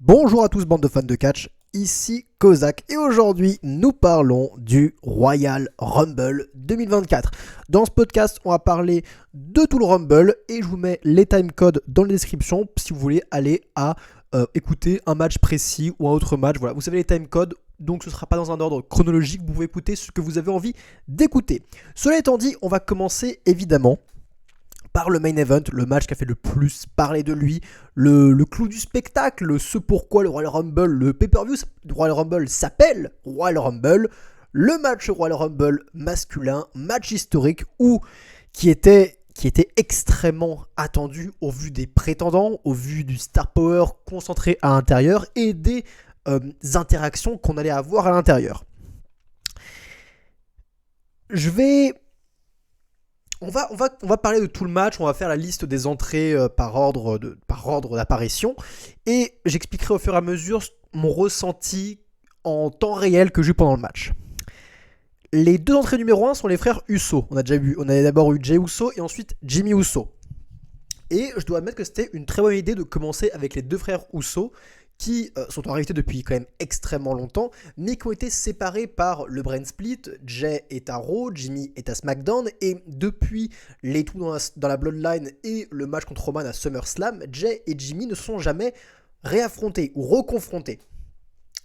Bonjour à tous, bande de fans de catch, ici Kozak et aujourd'hui nous parlons du Royal Rumble 2024. Dans ce podcast, on va parler de tout le Rumble et je vous mets les timecodes dans la description si vous voulez aller à écouter un match précis ou un autre match. Voilà, vous savez les timecodes, donc ce ne sera pas dans un ordre chronologique, vous pouvez écouter ce que vous avez envie d'écouter. Cela étant dit, on va commencer évidemment par le main event, le match qui a fait le plus parler de lui, le clou du spectacle, ce pourquoi le Royal Rumble, le pay-per-view du Royal Rumble s'appelle Royal Rumble, le match Royal Rumble masculin, match historique qui était extrêmement attendu au vu des prétendants, au vu du star power concentré à l'intérieur et des interactions qu'on allait avoir à l'intérieur. On va parler de tout le match, on va faire la liste des entrées par ordre d'apparition et j'expliquerai au fur et à mesure mon ressenti en temps réel que j'ai eu pendant le match. Les deux entrées numéro 1 sont les frères Uso. On a d'abord eu Jey Uso et ensuite Jimmy Uso. Et je dois admettre que c'était une très bonne idée de commencer avec les deux frères Uso qui sont en réalité depuis quand même extrêmement longtemps, mais qui ont été séparés par le brand split. Jey est à Raw, Jimmy est à SmackDown, et depuis les trous dans la Bloodline et le match contre Roman à SummerSlam, Jey et Jimmy ne se sont jamais réaffrontés ou reconfrontés.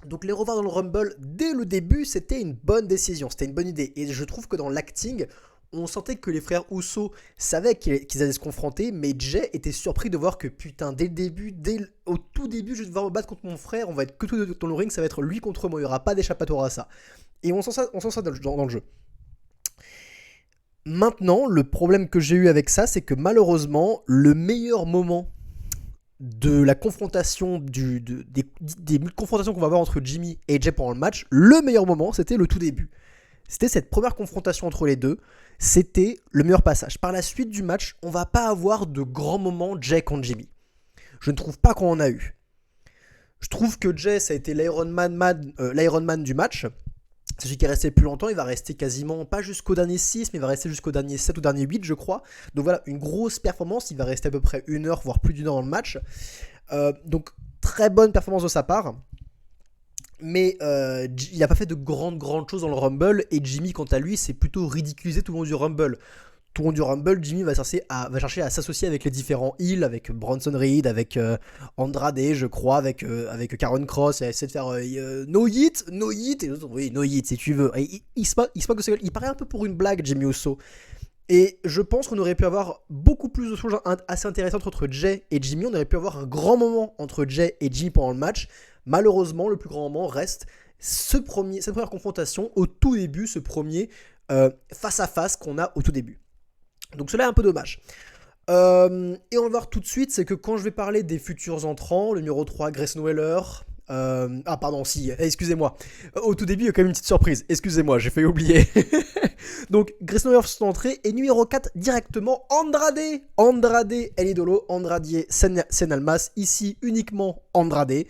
Donc les revoir dans le Rumble dès le début, c'était une bonne décision, c'était une bonne idée, et je trouve que dans l'acting, on sentait que les frères Uso savaient qu'ils allaient se confronter, mais Jey était surpris de voir que putain, dès le début, au tout début, je vais devoir me battre contre mon frère, on va être que tous deux dans le ring, ça va être lui contre moi, il n'y aura pas d'échappatoire à ça. Et on sent ça dans le jeu. Maintenant, le problème que j'ai eu avec ça, c'est que malheureusement, le meilleur moment de la confrontation, des confrontations qu'on va avoir entre Jimmy et Jey pendant le match, le meilleur moment, c'était le tout début. C'était cette première confrontation entre les deux. C'était le meilleur passage. Par la suite du match, on va pas avoir de grands moments Jey contre Jimmy. Je ne trouve pas qu'on en a eu. Je trouve que Jey, ça a été l'Iron Man du match. C'est celui qui est resté le plus longtemps. Il va rester quasiment, pas jusqu'au dernier 6, mais il va rester jusqu'au dernier 7 ou dernier 8, je crois. Donc voilà, une grosse performance. Il va rester à peu près 1 heure, voire plus d'1 heure dans le match. Donc, très bonne performance de sa part. Mais il n'a pas fait de grandes choses dans le Rumble. Et Jimmy, quant à lui, c'est plutôt ridiculisé tout le long du Rumble. Tout le long du Rumble, Jimmy va chercher à s'associer avec les différents heels, avec Bronson Reed, avec Andrade, je crois, avec Karen Cross, et essayer de faire no hit, et oui, no hit si tu veux. Et il paraît un peu pour une blague, Jimmy Uso. Et je pense qu'on aurait pu avoir beaucoup plus de choses assez intéressantes entre Jey et Jimmy. On aurait pu avoir un grand moment entre Jey et Jimmy pendant le match. Malheureusement, le plus grand moment reste cette première confrontation au tout début, ce premier face-à-face qu'on a au tout début. Donc cela est un peu dommage. Et on va voir tout de suite, c'est que quand je vais parler des futurs entrants, le numéro 3, Grayson Waller... excusez-moi. Au tout début, il y a quand même une petite surprise. Excusez-moi, j'ai failli oublier. Donc, Grayson Waller sur son entrée. Et numéro 4, directement, Andrade, El Idolo, Andrade Cien Almas. Ici, uniquement Andrade.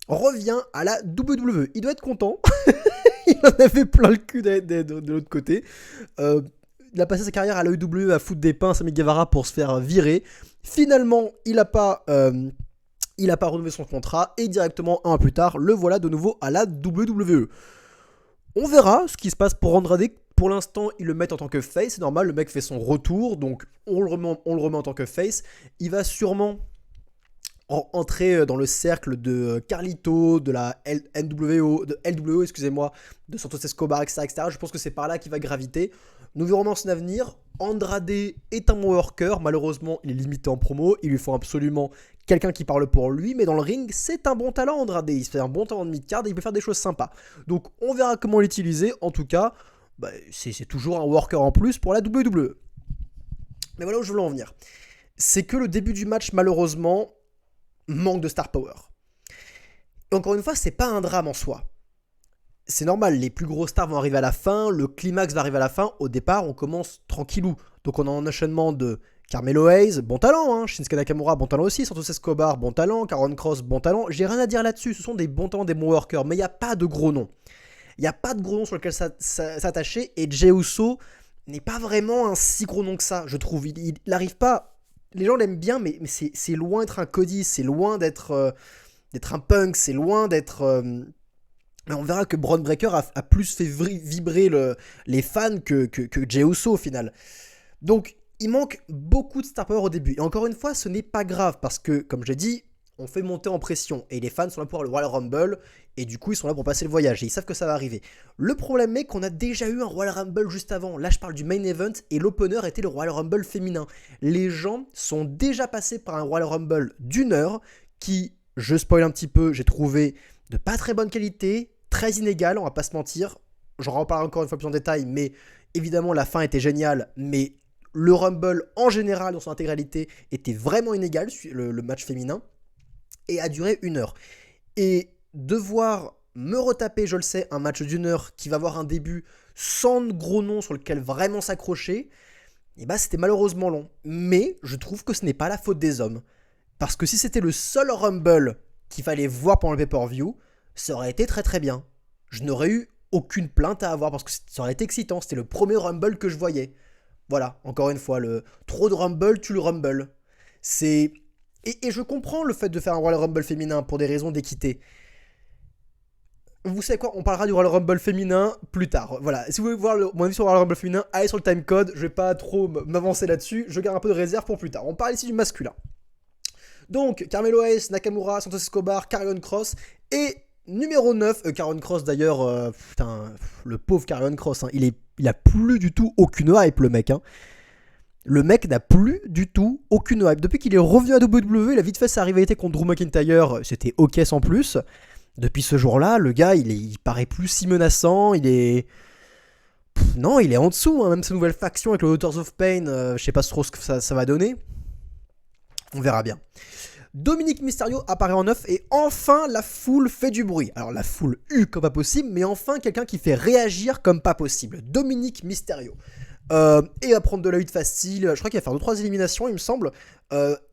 Revient à la WWE. Il doit être content. Il en avait plein le cul de l'autre côté. Il a passé sa carrière à la WWE à foutre des pains à Sammy Guevara pour se faire virer. Finalement, il n'a pas renouvelé son contrat et directement un an plus tard, le voilà de nouveau à la WWE. On verra ce qui se passe pour Andrade. Pour l'instant, ils le mettent en tant que face. C'est normal, le mec fait son retour, donc on le remet en tant que face. Il va sûrement entrer dans le cercle de Carlito, de la LWO, excusez-moi, de Santos Escobar, etc. Je pense que c'est par là qu'il va graviter. Nous verrons dans son avenir. Andrade est un bon worker. Malheureusement, il est limité en promo. Il lui faut absolument quelqu'un qui parle pour lui. Mais dans le ring, c'est un bon talent, Andrade. Il fait un bon talent de mid-card et il peut faire des choses sympas. Donc, on verra comment l'utiliser. En tout cas, c'est toujours un worker en plus pour la WWE. Mais voilà où je voulais en venir. C'est que le début du match, malheureusement, manque de star power. Et encore une fois, c'est pas un drame en soi. C'est normal, les plus gros stars vont arriver à la fin, le climax va arriver à la fin. Au départ, on commence tranquillou. Donc on a un enchaînement de Carmelo Hayes, bon talent, hein. Shinsuke Nakamura, bon talent aussi, Santos Escobar, bon talent, Karen Cross, bon talent. J'ai rien à dire là-dessus, ce sont des bons talents, des bons workers, mais il n'y a pas de gros noms. Il n'y a pas de gros nom sur lequel s'attacher, et Jey Uso n'est pas vraiment un si gros nom que ça, je trouve. Il n'arrive pas... Les gens l'aiment bien, mais c'est loin d'être un Cody, c'est loin d'être un punk, c'est loin d'être... mais on verra que Bron Breakker a plus fait vibrer les fans que Jey Uso au final. Donc, il manque beaucoup de star power au début. Et encore une fois, ce n'est pas grave parce que, comme j'ai dit, on fait monter en pression. Et les fans sont là pour le Royal Rumble. Et du coup, ils sont là pour passer le voyage. Et ils savent que ça va arriver. Le problème est qu'on a déjà eu un Royal Rumble juste avant. Là, je parle du main event. Et l'opener était le Royal Rumble féminin. Les gens sont déjà passés par un Royal Rumble d'une heure qui, je spoil un petit peu, j'ai trouvé de pas très bonne qualité, très inégal, on va pas se mentir. J'en reparlerai encore une fois plus en détail, mais évidemment, la fin était géniale. Mais le Rumble, en général, dans son intégralité, était vraiment inégal, le match féminin, et a duré 1 heure. Et devoir me retaper, je le sais, un match d'1 heure qui va avoir un début sans gros nom sur lequel vraiment s'accrocher, et bah c'était malheureusement long. Mais je trouve que ce n'est pas la faute des hommes. Parce que si c'était le seul Rumble qu'il fallait voir pendant le pay-per-view, ça aurait été très très bien. Je n'aurais eu aucune plainte à avoir parce que ça aurait été excitant. C'était le premier Rumble que je voyais. Voilà, encore une fois, trop de Rumble tue le Rumble. Et je comprends le fait de faire un Royal Rumble féminin pour des raisons d'équité. Vous savez quoi, on parlera du Royal Rumble féminin plus tard. Voilà, si vous voulez voir mon avis sur le Royal Rumble féminin, allez sur le timecode. Je vais pas trop m'avancer là-dessus. Je garde un peu de réserve pour plus tard. On parle ici du masculin. Donc, Carmelo Hayes, Nakamura, Santos Escobar, Karrion Kross et numéro 9, Karrion Kross d'ailleurs, le pauvre Karrion Kross, hein, il a plus du tout aucune hype le mec. Hein. Le mec n'a plus du tout aucune hype. Depuis qu'il est revenu à WWE, il a vite fait sa rivalité contre Drew McIntyre, c'était ok sans plus. Depuis ce jour-là, le gars, il paraît plus si menaçant, il est... non, il est en dessous, hein, même sa nouvelle faction avec le Authors of Pain, je sais pas trop ce que ça va donner. On verra bien. Dominic Mysterio apparaît en 9 et enfin la foule fait du bruit. Alors la foule comme pas possible, mais enfin quelqu'un qui fait réagir comme pas possible. Dominic Mysterio. Et va prendre de la lutte facile. Je crois qu'il va faire 2-3 éliminations, il me semble.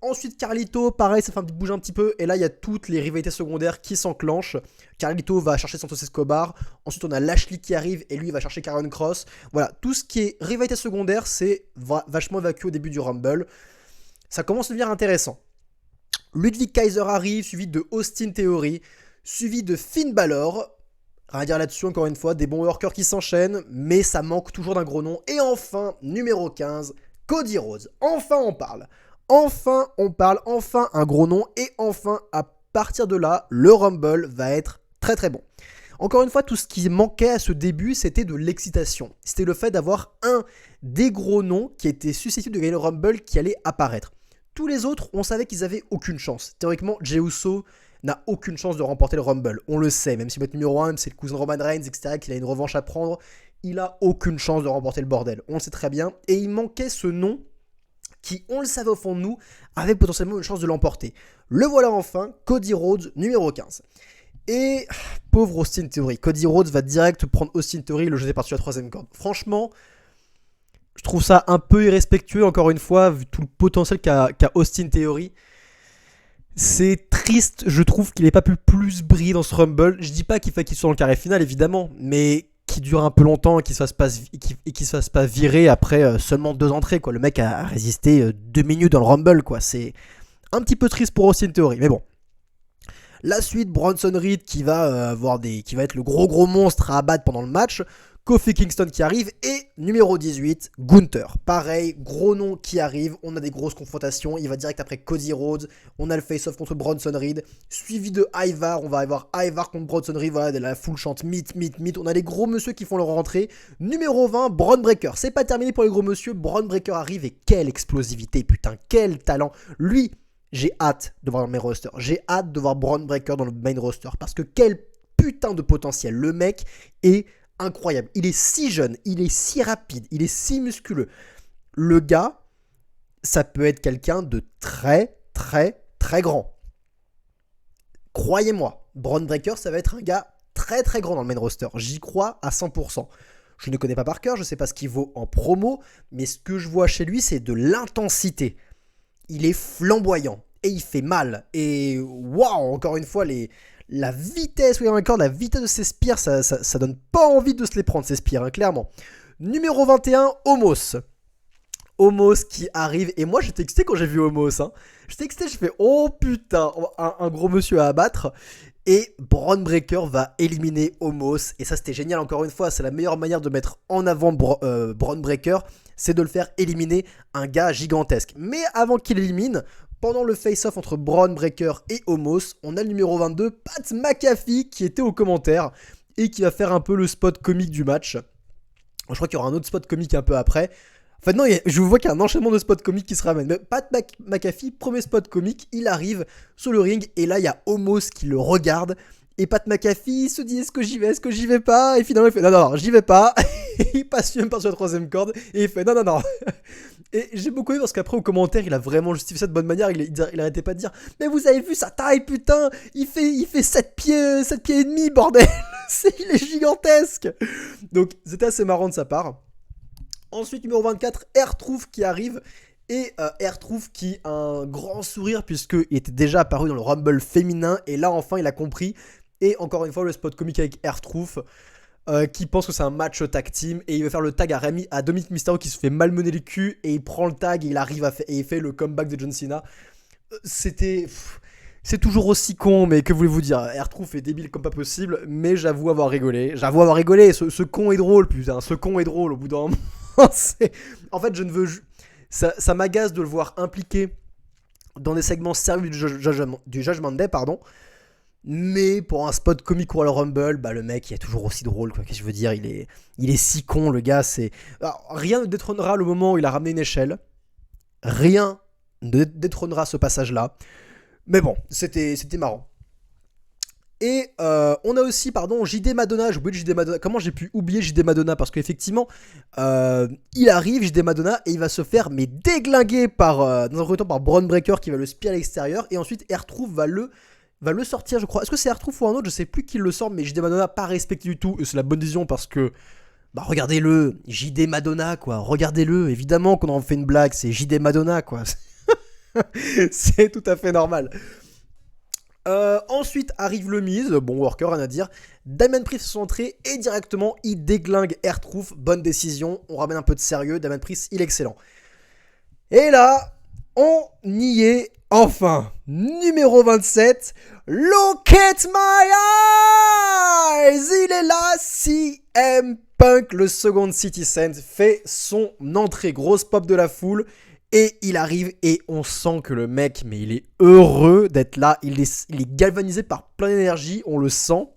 Ensuite Carlito, pareil, ça fait bouger un petit peu. Et là il y a toutes les rivalités secondaires qui s'enclenchent. Carlito va chercher Santos Escobar. Ensuite on a Lashley qui arrive et lui il va chercher Karrion Kross. Voilà, tout ce qui est rivalité secondaire, c'est vachement évacué au début du Rumble. Ça commence à devenir intéressant. Ludwig Kaiser arrive, suivi de Austin Theory, suivi de Finn Balor. Rien à dire là-dessus, encore une fois, des bons workers qui s'enchaînent, mais ça manque toujours d'un gros nom. Et enfin, numéro 15, Cody Rhodes. Enfin on parle. Enfin un gros nom. Et enfin, à partir de là, le Rumble va être très très bon. Encore une fois, tout ce qui manquait à ce début, c'était de l'excitation. C'était le fait d'avoir un des gros noms qui était susceptible de gagner le Rumble qui allait apparaître. Tous les autres, on savait qu'ils avaient aucune chance. Théoriquement, Jey Uso n'a aucune chance de remporter le Rumble. On le sait, même s'il va être numéro 1, même si c'est le cousin de Roman Reigns, etc., qu'il a une revanche à prendre, il a aucune chance de remporter le bordel. On le sait très bien. Et il manquait ce nom qui, on le savait au fond de nous, avait potentiellement une chance de l'emporter. Le voilà enfin, Cody Rhodes, numéro 15. Et pauvre Austin Theory. Cody Rhodes va direct prendre Austin Theory et le jeter par-dessus la 3ème corde. Franchement, je trouve ça un peu irrespectueux, encore une fois, vu tout le potentiel qu'a Austin Theory. C'est triste, je trouve qu'il n'ait pas pu plus briller dans ce Rumble. Je dis pas qu'il faut qu'il soit dans le carré final, évidemment, mais qu'il dure un peu longtemps et qu'il se fasse pas virer après seulement 2 entrées, quoi. Le mec a résisté 2 minutes dans le Rumble, quoi. C'est un petit peu triste pour Austin Theory, mais bon. La suite, Bronson Reed qui va qui va être le gros monstre à abattre pendant le match. Kofi Kingston qui arrive et numéro 18, Gunther. Pareil, gros nom qui arrive, on a des grosses confrontations, il va direct après Cody Rhodes, on a le face-off contre Bronson Reed, suivi de Ivar, on va avoir Ivar contre Bronson Reed, voilà, la foule chante mythe, on a les gros monsieur qui font leur rentrée. Numéro 20, Bron Breakker, c'est pas terminé pour les gros monsieur, Bron Breakker arrive et quelle explosivité, putain, quel talent. Lui, j'ai hâte de voir dans le main roster, j'ai hâte de voir Bron Breakker dans le main roster, parce que quel putain de potentiel, le mec est incroyable, il est si jeune, il est si rapide, il est si musculeux. Le gars, ça peut être quelqu'un de très grand. Croyez-moi, Bron Breakker, ça va être un gars très grand dans le main roster. J'y crois à 100%. Je ne connais pas par cœur, je ne sais pas ce qu'il vaut en promo, mais ce que je vois chez lui, c'est de l'intensité. Il est flamboyant et il fait mal. Et waouh, encore une fois, la vitesse, la vitesse de ses spears, ça donne pas envie de se les prendre, ces spears, hein, clairement. Numéro 21, Omos. Homos qui arrive. Et moi, j'étais excité quand j'ai vu Homos. Hein. J'étais excité, je fais oh putain, un gros monsieur à abattre. Et Braun Breaker va éliminer Homos. Et ça, c'était génial. Encore une fois, c'est la meilleure manière de mettre en avant Braun Breaker. C'est de le faire éliminer un gars gigantesque. Mais avant qu'il élimine, pendant le face-off entre Braun Breaker et Homos, on a le numéro 22, Pat McAfee, qui était aux commentaires et qui va faire un peu le spot comique du match. Je crois qu'il y aura un autre spot comique un peu après. En fait, non, je vois qu'il y a un enchaînement de spots comiques qui se ramènent. Mais Pat McAfee, premier spot comique, il arrive sur le ring et là, il y a Homos qui le regarde. Et Pat McAfee se dit, est-ce que j'y vais pas? Et finalement, il fait, non, j'y vais pas. Il passe même pas sur la troisième corde et il fait, non. Et j'ai beaucoup aimé parce qu'après, au commentaire, il a vraiment justifié ça de bonne manière. Il arrêtait pas de dire, mais vous avez vu sa taille, putain, il fait 7 pieds et demi, bordel. Il est gigantesque. Donc, c'était assez marrant de sa part. Ensuite, numéro 24, R-Truth qui arrive. Et R-Truth qui a un grand sourire puisqu'il était déjà apparu dans le Rumble féminin. Et là, enfin, il a compris. Et encore une fois, le spot comique avec R-Truth qui pense que c'est un match tag team. Et il veut faire le tag à Dominic Mysterio qui se fait malmener le cul. Et il prend le tag et il arrive et il fait le comeback de John Cena. C'est toujours aussi con, mais que voulez-vous dire? R-Truth est débile comme pas possible. Mais j'avoue avoir rigolé. Ce con est drôle, putain. Ce con est drôle au bout d'un moment. En fait, je ne veux. Ça m'agace de le voir impliqué dans des segments sérieux du Judgment Day, pardon. Mais pour un spot comique Royal Rumble, bah le mec il est toujours aussi drôle, quoi. Qu'est-ce que je veux dire, il est si con, le gars. Alors, rien ne détrônera le moment où il a ramené une échelle. Rien ne détrônera ce passage-là. Mais bon, c'était marrant. Et on a aussi, JD Madonna. J'ai oublié JD Madonna. Comment j'ai pu oublier JD Madonna? Parce qu'effectivement, il arrive, JD Madonna, et il va se faire déglinguer dans un premier temps par Braun Breaker qui va le spier à l'extérieur. Et ensuite, R-Truth va le sortir, je crois. Est-ce que c'est R-Truth ou un autre? Je sais plus qui le sort, mais JD Madonna pas respecté du tout. Et c'est la bonne décision parce que, regardez-le, JD Madonna, quoi. Regardez-le. Évidemment qu'on en fait une blague, c'est JD Madonna, quoi. C'est tout à fait normal. Ensuite arrive le Miz, bon worker, rien à dire. Damien Priest est entré et directement il déglingue R-Truth. Bonne décision, on ramène un peu de sérieux. Damien Priest, il est excellent. Et là, on y est enfin. Numéro 27, Look at my eyes. Il est là, CM Punk, le second Citizen, fait son entrée. Grosse pop de la foule. Et il arrive et on sent que le mec, mais il est heureux d'être là. Il est galvanisé par plein d'énergie, on le sent.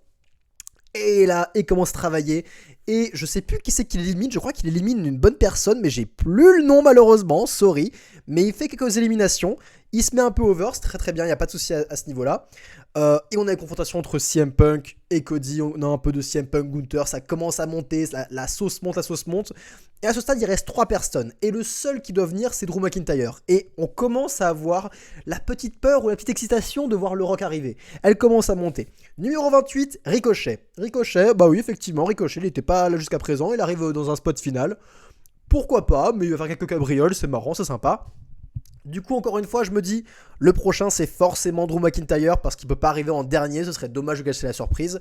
Et là, il commence à travailler. Et je sais plus qui c'est qu'il élimine. Je crois qu'il élimine une bonne personne, mais j'ai plus le nom malheureusement. Sorry. Mais il fait quelques éliminations. Il se met un peu over, c'est très très bien. Il n'y a pas de souci à ce niveau-là. Et on a une confrontation entre CM Punk et Cody. On a un peu de CM Punk, Gunther. Ça commence à monter. La sauce monte. Et à ce stade, il reste 3 personnes. Et le seul qui doit venir, c'est Drew McIntyre. Et on commence à avoir la petite peur ou la petite excitation de voir le Rock arriver. Elle commence à monter. Numéro 28, Ricochet. Ricochet, bah oui, effectivement, Ricochet, il n'était pas là jusqu'à présent. Il arrive dans un spot final. Pourquoi pas, mais il va faire quelques cabrioles, c'est marrant, c'est sympa. Du coup, encore une fois, je me dis, le prochain, c'est forcément Drew McIntyre, parce qu'il peut pas arriver en dernier, ce serait dommage de gâcher la surprise.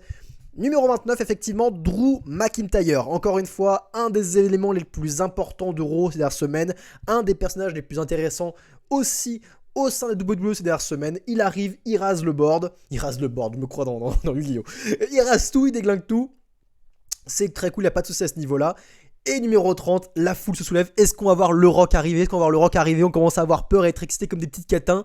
Numéro 29, effectivement, Drew McIntyre. Encore une fois, un des éléments les plus importants de Raw ces dernières semaines, un des personnages les plus intéressants aussi au sein de WWE ces dernières semaines. Il arrive, il rase le board. Il rase le board, je me crois dans Yu-Gi-Oh! Il rase tout, il déglingue tout. C'est très cool, il n'y a pas de souci à ce niveau-là. Et numéro 30, la foule se soulève. Est-ce qu'on va voir le Rock arriver? On commence à avoir peur et être excité comme des petites catins.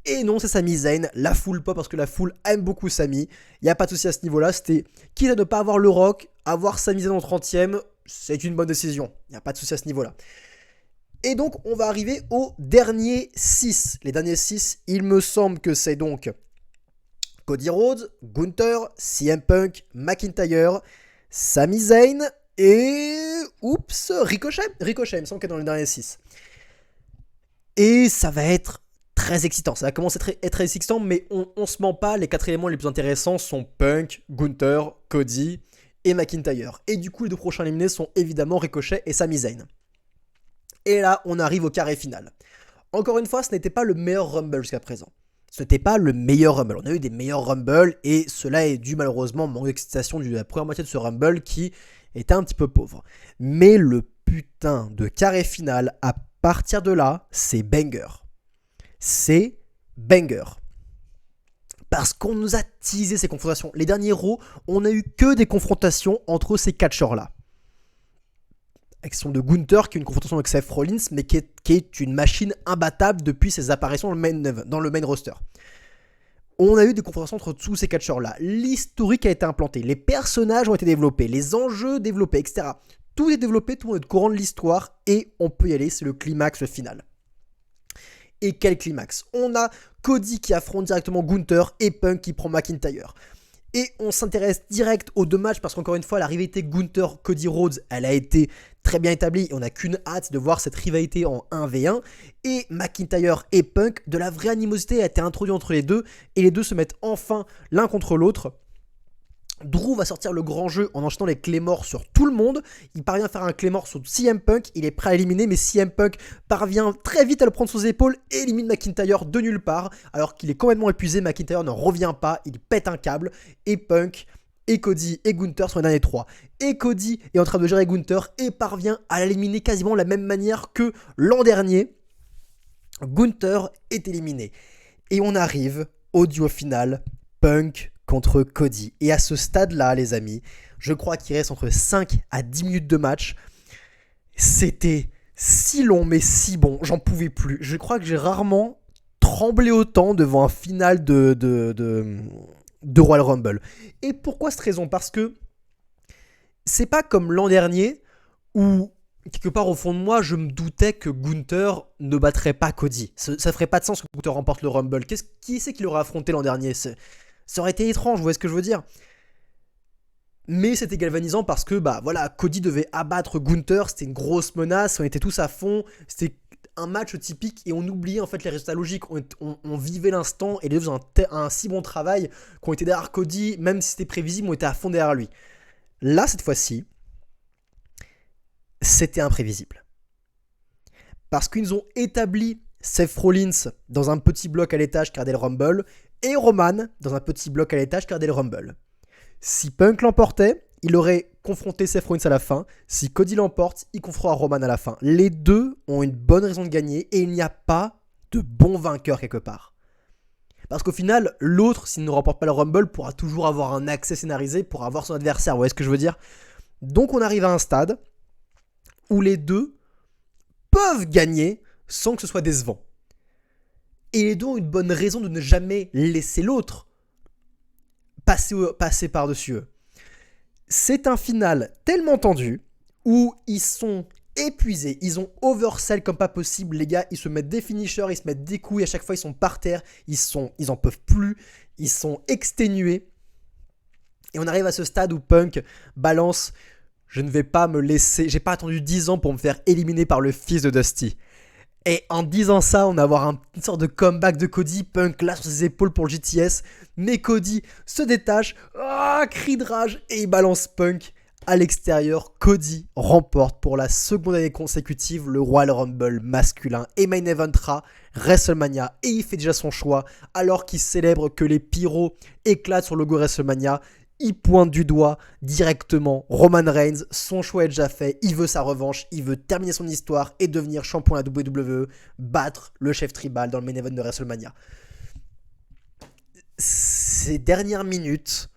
Et non, c'est Sami Zayn, la foule pas parce que la foule aime beaucoup Sami. Il n'y a pas de souci à ce niveau-là, c'était quitte à ne pas avoir le Rock, avoir Sami Zayn en 30ème, c'est une bonne décision. Il n'y a pas de souci à ce niveau-là. Et donc, on va arriver aux derniers 6. Les derniers 6, il me semble que c'est donc Cody Rhodes, Gunther, CM Punk, McIntyre, Sami Zayn et... Ricochet. Ricochet, il me semble qu'il est dans les derniers 6. Et ça va être très excitant. Ça va commencer à être très excitant, mais on se ment pas. Les 4 éléments les plus intéressants sont Punk, Gunther, Cody et McIntyre. Et du coup, les 2 prochains éliminés sont évidemment Ricochet et Sami Zayn. Et là, on arrive au carré final. Encore une fois, ce n'était pas le meilleur Rumble jusqu'à présent. Ce n'était pas le meilleur Rumble. On a eu des meilleurs Rumble et cela est dû malheureusement au manque d'excitation de la première moitié de ce Rumble qui était un petit peu pauvre. Mais le putain de carré final a partir de là, c'est banger. C'est banger. Parce qu'on nous a teasé ces confrontations. Les derniers Raw, on a eu que des confrontations entre ces catcheurs-là. Action de Gunther, qui est une confrontation avec Seth Rollins, mais qui est une machine imbattable depuis ses apparitions dans le main roster. On a eu des confrontations entre tous ces catcheurs-là. L'historique a été implanté, les personnages ont été développés, les enjeux développés, etc. Tout est développé, tout le monde est au courant de l'histoire, et on peut y aller, c'est le climax final. Et quel climax? On a Cody qui affronte directement Gunther et Punk qui prend McIntyre. Et on s'intéresse direct aux deux matchs parce qu'encore une fois, la rivalité Gunther-Cody Rhodes, elle a été très bien établie. Et on n'a qu'une hâte de voir cette rivalité en 1v1. Et McIntyre et Punk, de la vraie animosité a été introduite entre les deux. Et les deux se mettent enfin l'un contre l'autre. Drew va sortir le grand jeu en enchaînant les Claymore sur tout le monde. Il parvient à faire un Claymore sur CM Punk. Il est prêt à l'éliminer, mais CM Punk parvient très vite à le prendre sous ses épaules et élimine McIntyre de nulle part. Alors qu'il est complètement épuisé, McIntyre ne revient pas. Il pète un câble. Et Punk, et Cody, et Gunther sont les derniers trois. Et Cody est en train de gérer Gunther et parvient à l'éliminer quasiment de la même manière que l'an dernier. Gunther est éliminé. Et on arrive au duo final, Punk contre Cody. Et à ce stade-là, les amis, je crois qu'il reste entre 5 à 10 minutes de match. C'était si long, mais si bon. J'en pouvais plus. Je crois que j'ai rarement tremblé autant devant un final de Royal Rumble. Et pourquoi cette raison? Parce que c'est pas comme l'an dernier où, quelque part au fond de moi, je me doutais que Gunther ne battrait pas Cody. Ça ferait pas de sens que Gunther remporte le Rumble. Qui c'est qui l'aurait affronté l'an dernier? Ça aurait été étrange, vous voyez ce que je veux dire? Mais c'était galvanisant parce que Cody devait abattre Gunther, c'était une grosse menace, on était tous à fond, c'était un match typique et on oubliait en fait les résultats logiques, on vivait l'instant et les deux faisaient un si bon travail qu'on était derrière Cody, même si c'était prévisible, on était à fond derrière lui. Là, cette fois-ci, c'était imprévisible. Parce qu'ils ont établi Seth Rollins dans un petit bloc à l'étage qui regardait le Rumble, et Roman dans un petit bloc à l'étage qui regardait le Rumble. Si Punk l'emportait, il aurait confronté Seth Rollins à la fin. Si Cody l'emporte, il confrontera Roman à la fin. Les deux ont une bonne raison de gagner et il n'y a pas de bon vainqueur quelque part. Parce qu'au final, l'autre, s'il ne remporte pas le Rumble, pourra toujours avoir un accès scénarisé pour avoir son adversaire. Vous voyez ce que je veux dire? Donc on arrive à un stade où les deux peuvent gagner sans que ce soit décevant. Et les deux ont une bonne raison de ne jamais laisser l'autre passer par-dessus eux. C'est un final tellement tendu où ils sont épuisés, ils ont oversell comme pas possible, les gars, ils se mettent des finishers, ils se mettent des coups et à chaque fois ils sont par terre, ils en peuvent plus, ils sont exténués. Et on arrive à ce stade où Punk balance « Je ne vais pas me laisser, j'ai pas attendu 10 ans pour me faire éliminer par le fils de Dusty ». Et en disant ça, on va avoir une sorte de comeback de Cody. Punk là sur ses épaules pour le GTS. Mais Cody se détache, cri de rage, et il balance Punk à l'extérieur. Cody remporte pour la seconde année consécutive le Royal Rumble masculin et main eventera WrestleMania. Et il fait déjà son choix alors qu'il célèbre que les pyros éclatent sur le logo WrestleMania. Il pointe du doigt directement Roman Reigns, son choix est déjà fait, il veut sa revanche, il veut terminer son histoire et devenir champion de la WWE, battre le chef tribal dans le main event de WrestleMania. Ces dernières minutes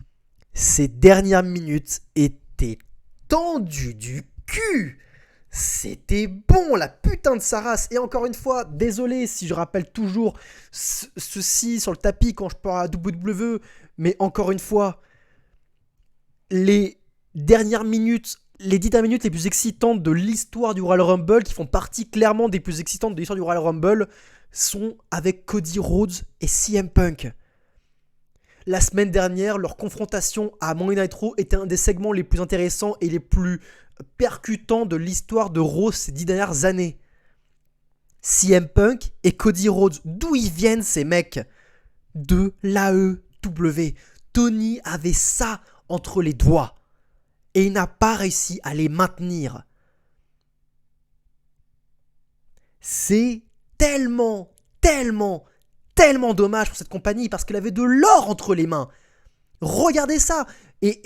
étaient tendues du cul. C'était bon, la putain de sa race. Et encore une fois, désolé si je rappelle toujours ceci sur le tapis quand je parle à WWE, mais encore une fois, les dernières minutes, les 10 dernières minutes les plus excitantes de l'histoire du Royal Rumble, qui font partie clairement des plus excitantes de l'histoire du Royal Rumble, sont avec Cody Rhodes et CM Punk. La semaine dernière, leur confrontation à Monday Night Raw était un des segments les plus intéressants et les plus percutants de l'histoire de Raw ces 10 dernières années. CM Punk et Cody Rhodes, d'où ils viennent ces mecs? De l'AEW. Tony avait ça entre les doigts et il n'a pas réussi à les maintenir. C'est tellement dommage pour cette compagnie parce qu'elle avait de l'or entre les mains. Regardez ça. Et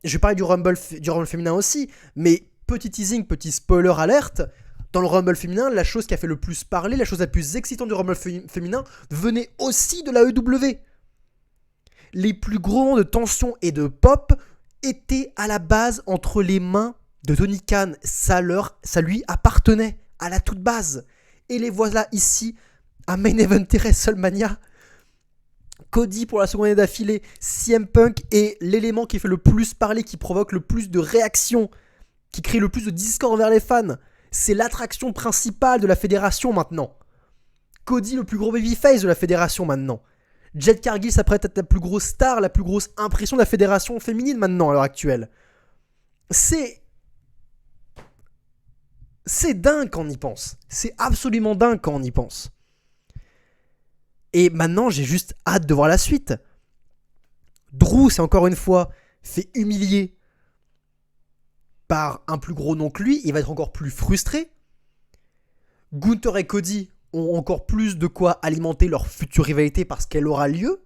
je vais parler du Rumble féminin aussi, mais petit teasing, petit spoiler alerte, Dans le Rumble féminin, la chose qui a fait le plus parler, la chose la plus excitante du Rumble féminin venait aussi de la EW. Les plus gros moments de tension et de pop étaient à la base entre les mains de Tony Khan. Ça lui appartenait à la toute base. Et les voilà ici à Main Event WrestleMania. Cody pour la seconde année d'affilée, CM Punk est l'élément qui fait le plus parler, qui provoque le plus de réactions, qui crée le plus de discord envers les fans. C'est l'attraction principale de la fédération maintenant. Cody, le plus gros babyface de la fédération maintenant. Jade Cargill s'apprête à être la plus grosse star, la plus grosse impression de la fédération féminine maintenant à l'heure actuelle. C'est dingue quand on y pense. C'est absolument dingue quand on y pense. Et maintenant, j'ai juste hâte de voir la suite. Drew s'est encore une fois fait humilier par un plus gros nom que lui. Il va être encore plus frustré. Gunther et Cody ont encore plus de quoi alimenter leur future rivalité parce qu'elle aura lieu.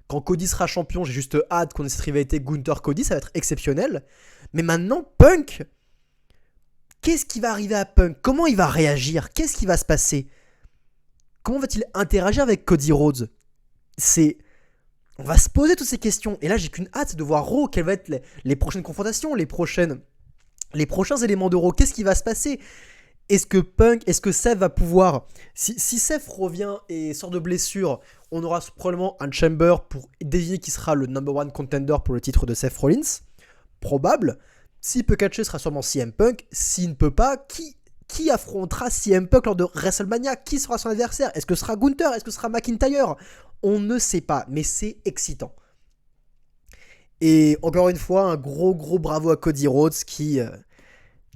Quand Cody sera champion, j'ai juste hâte qu'on ait cette rivalité Gunther-Cody. Ça va être exceptionnel. Mais maintenant, Punk, qu'est-ce qui va arriver à Punk? Comment il va réagir? Qu'est-ce qui va se passer? Comment va-t-il interagir avec Cody Rhodes? On va se poser toutes ces questions. Et là, j'ai qu'une hâte de voir Raw. Quelles vont être les prochaines confrontations, les prochains éléments de Raw. Qu'est-ce qui va se passer? Est-ce que Seth va pouvoir... Si Seth revient et sort de blessure, on aura probablement un Chamber pour désigner qui sera le number one contender pour le titre de Seth Rollins. Probable. S'il peut catcher, ce sera sûrement CM Punk. S'il ne peut pas, qui affrontera CM Punk lors de WrestleMania? Qui sera son adversaire? Est-ce que ce sera Gunther? Est-ce que ce sera McIntyre? On ne sait pas, mais c'est excitant. Et encore une fois, un gros bravo à Cody Rhodes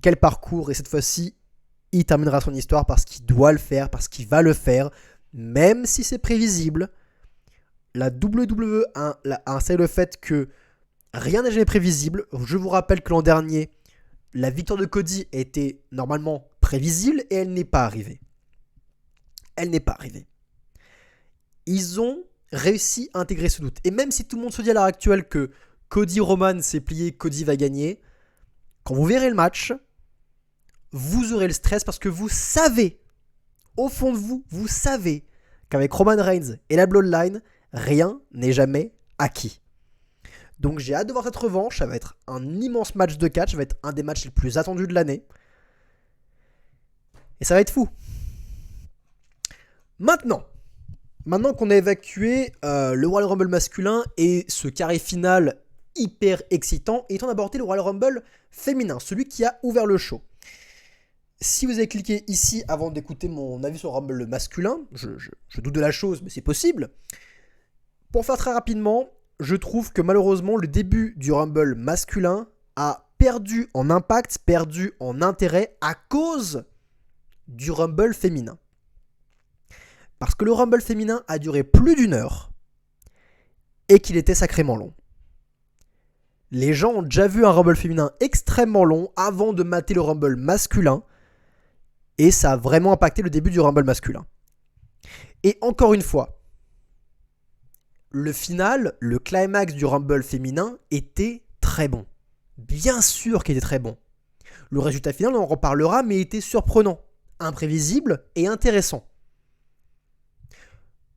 quel parcours, et cette fois-ci, il terminera son histoire parce qu'il doit le faire, parce qu'il va le faire, même si c'est prévisible. La WWE a installé le fait que rien n'est jamais prévisible. Je vous rappelle que l'an dernier, la victoire de Cody était normalement prévisible et elle n'est pas arrivée. Ils ont réussi à intégrer ce doute. Et même si tout le monde se dit à l'heure actuelle que Cody Roman s'est plié, Cody va gagner, quand vous verrez le match, vous aurez le stress parce que vous savez, au fond de vous, vous savez qu'avec Roman Reigns et la Bloodline, rien n'est jamais acquis. Donc j'ai hâte de voir cette revanche, ça va être un immense match de catch, ça va être un des matchs les plus attendus de l'année. Et ça va être fou. Maintenant qu'on a évacué le Royal Rumble masculin et ce carré final hyper excitant, il est temps d'aborder le Royal Rumble féminin, celui qui a ouvert le show. Si vous avez cliqué ici avant d'écouter mon avis sur le Rumble masculin, je doute de la chose, mais c'est possible. Pour faire très rapidement, je trouve que malheureusement, le début du Rumble masculin a perdu en impact, perdu en intérêt à cause du Rumble féminin. Parce que le Rumble féminin a duré plus d'1 heure et qu'il était sacrément long. Les gens ont déjà vu un Rumble féminin extrêmement long avant de mater le Rumble masculin et ça a vraiment impacté le début du Rumble masculin. Et encore une fois, le final, le climax du Rumble féminin était très bon. Bien sûr qu'il était très bon. Le résultat final, on en reparlera, mais était surprenant, imprévisible et intéressant.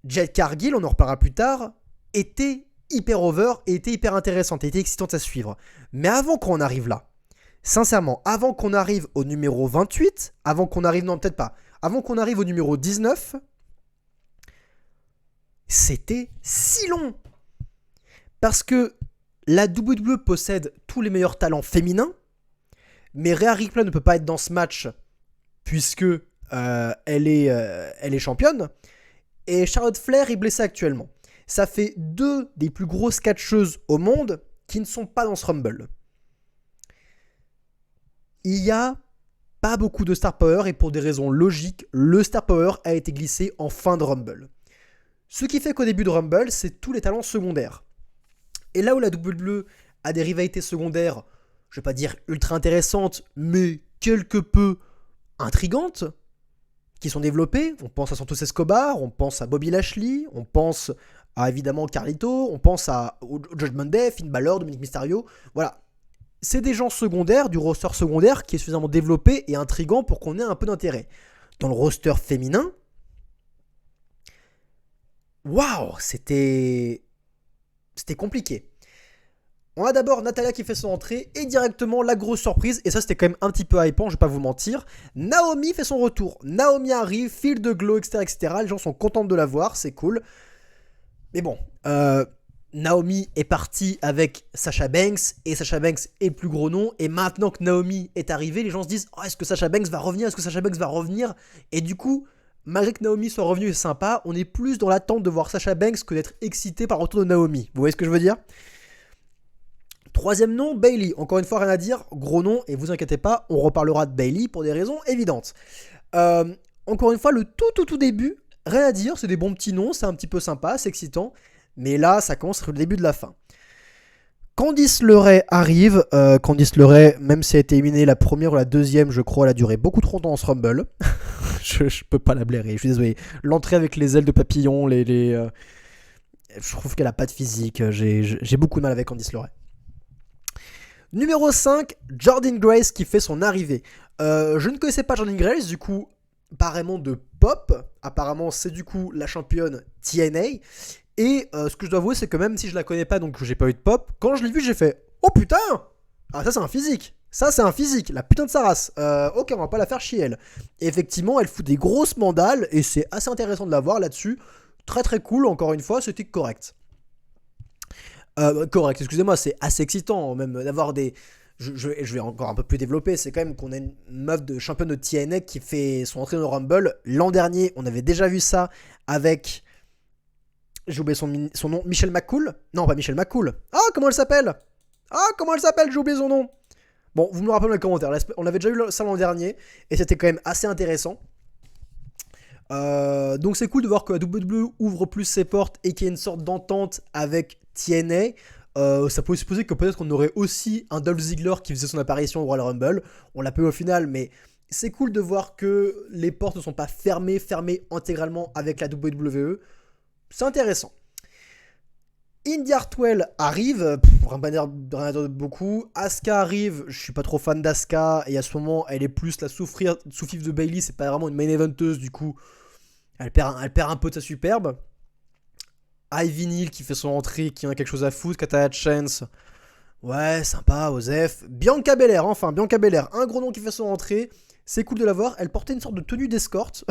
Jade Cargill, on en reparlera plus tard, était hyper over et était hyper intéressante, était excitante à suivre. Mais avant qu'on arrive là, sincèrement, avant qu'on arrive au numéro 28, avant qu'on arrive au numéro 19, c'était si long. Parce que la WWE possède tous les meilleurs talents féminins, mais Rhea Ripley ne peut pas être dans ce match puisque elle est championne. Et Charlotte Flair est blessée actuellement. Ça fait 2 des plus grosses catcheuses au monde qui ne sont pas dans ce Rumble. Il n'y a pas beaucoup de star power et pour des raisons logiques, le star power a été glissé en fin de Rumble. Ce qui fait qu'au début de Rumble, c'est tous les talents secondaires. Et là où la WWE a des rivalités secondaires, je ne vais pas dire ultra intéressantes, mais quelque peu intrigantes, qui sont développées, on pense à Santos Escobar, on pense à Bobby Lashley, on pense à évidemment Carlito, on pense au Judgment Day, Finn Balor, Dominic Mysterio, voilà. c'est des gens secondaires, du roster secondaire qui est suffisamment développé et intriguant pour qu'on ait un peu d'intérêt. Dans le roster féminin, waouh, c'était compliqué. On a d'abord Natalia qui fait son entrée et directement la grosse surprise, et ça c'était quand même un petit peu hypant, je vais pas vous mentir. Naomi fait son retour. Naomi arrive, file de glow, etc., etc. Les gens sont contents de la voir, c'est cool. Mais bon, Naomi est partie avec Sasha Banks, et Sasha Banks est le plus gros nom, et maintenant que Naomi est arrivée, les gens se disent, oh, est-ce que Sasha Banks va revenir, est-ce que Sasha Banks va revenir? Et du coup, malgré que Naomi soit revenue, c'est sympa, on est plus dans l'attente de voir Sasha Banks que d'être excité par le retour de Naomi. Vous voyez ce que je veux dire? Troisième nom, Bayley. Encore une fois, rien à dire, gros nom, et vous inquiétez pas, on reparlera de Bayley pour des raisons évidentes. Encore une fois, le tout début, rien à dire, c'est des bons petits noms, c'est un petit peu sympa, c'est excitant, mais là, ça commence sur le début de la fin. Candice LeRae arrive. Candice LeRae, même si elle a été éliminée la première ou la deuxième, je crois, elle a duré beaucoup trop longtemps en ce Rumble. je peux pas la blairer, je suis désolé. L'entrée avec les ailes de papillon, je trouve qu'elle a pas de physique, j'ai beaucoup de mal avec Candice LeRae. Numéro 5, Jordynne Grace qui fait son arrivée. Je ne connaissais pas Jordynne Grace, du coup, apparemment de pop. Apparemment, c'est du coup la championne TNA. Et ce que je dois avouer, c'est que même si je la connais pas, donc j'ai pas eu de pop, quand je l'ai vue, j'ai fait « Oh putain ! Ah, ça c'est un physique ! Ça c'est un physique, la putain de sa race. Ok, on va pas la faire chier elle. » Et effectivement, elle fout des grosses mandales, et c'est assez intéressant de la voir là-dessus. Très très cool, encore une fois, c'était correct. Correct, excusez-moi, c'est assez excitant même d'avoir des... Je vais encore un peu plus développer, c'est quand même qu'on a une meuf de championne de TNA qui fait son entrée dans le Rumble. L'an dernier, on avait déjà vu ça avec... J'ai oublié son nom, Michelle McCool. Non, pas Michelle McCool. Ah, comment elle s'appelle? J'ai oublié son nom. Bon, vous me le rappelez dans les commentaires. On avait déjà eu ça l'an dernier, et c'était quand même assez intéressant. Donc c'est cool de voir que la WWE ouvre plus ses portes et qu'il y a une sorte d'entente avec TNA. Ça peut supposer que peut-être qu'on aurait aussi un Dolph Ziggler qui faisait son apparition au Royal Rumble. On l'a pas eu au final, mais c'est cool de voir que les portes ne sont pas fermées intégralement avec la WWE. C'est intéressant. Indy Hartwell arrive, rien à dire de beaucoup. Asuka arrive, je suis pas trop fan d'Asuka, et à ce moment, elle est plus la souffrif de Bayley, c'est pas vraiment une main eventeuse, du coup, elle perd un peu de sa superbe. Ivy Neal qui fait son entrée, qui en a quelque chose à foutre. Katana Chance, ouais, sympa, Osef. Bianca Belair, enfin, Bianca Belair, un gros nom qui fait son entrée. C'est cool de la voir. Elle portait une sorte de tenue d'escorte.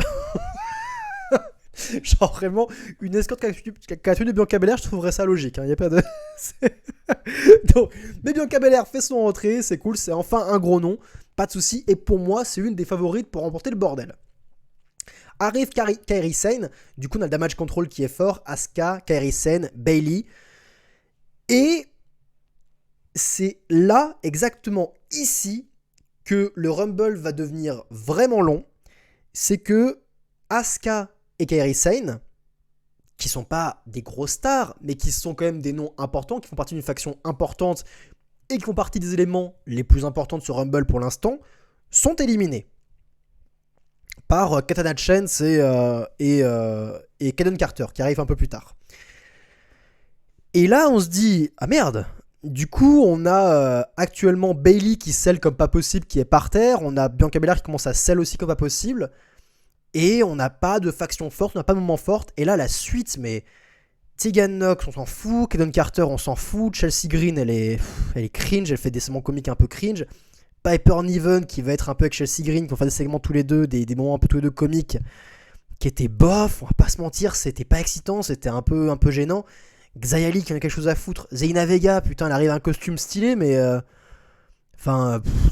Genre vraiment, une escorte qui a tenu Bianca Belair, je trouverais ça logique. Il n'y a pas de... Donc, mais Bianca Belair fait son entrée, c'est cool, c'est enfin un gros nom. Pas de souci. Et pour moi, c'est une des favorites pour remporter le bordel. Arrive Kairi Sane, du coup on a le damage control qui est fort, Asuka, Kairi Sane, Bayley. Et c'est là, exactement ici, que le Rumble va devenir vraiment long. C'est que Asuka et Kairi Sane, qui sont pas des grosses stars, mais qui sont quand même des noms importants, qui font partie d'une faction importante et qui font partie des éléments les plus importants de ce Rumble pour l'instant, sont éliminés par Katana Chance et Kaden Carter, qui arrive un peu plus tard. Et là, on se dit, ah merde, du coup, on a actuellement Bayley qui scelle comme pas possible, qui est par terre, on a Bianca Belair qui commence à scelle aussi comme pas possible, et on n'a pas de faction forte, on n'a pas de moment fort, et là, la suite, mais Tegan Nox, on s'en fout, Kaden Carter, on s'en fout, Chelsea Green, elle est cringe, elle fait des segments comiques un peu cringe, Piper Niven qui va être un peu avec Chelsea Green, qui vont faire des segments tous les deux, des moments un peu tous les deux comiques, qui étaient bof, on va pas se mentir, c'était pas excitant, c'était un peu gênant. Xia Li qui en a quelque chose à foutre. Zelina Vega, putain, elle arrive à un costume stylé, mais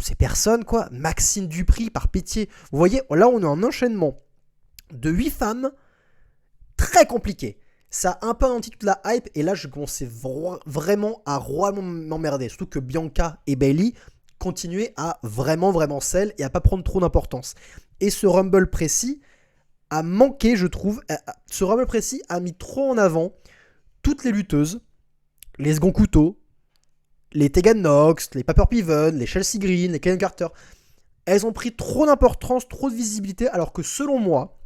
c'est personne quoi. Maxine Dupri, par pitié. Vous voyez, là on a un enchaînement de 8 femmes très compliqué. Ça a un peu anti toute la hype, et là je commençais vraiment à royalement m'emmerder. Surtout que Bianca et Bayley continuer à vraiment sell et à pas prendre trop d'importance. Et ce Rumble précis a manqué, je trouve. Ce Rumble précis a mis trop en avant toutes les lutteuses, les second couteaux, les Tegan Nox, les Piper Niven, les Chelsea Green, les Kaden Carter. Elles ont pris trop d'importance, trop de visibilité, alors que selon moi,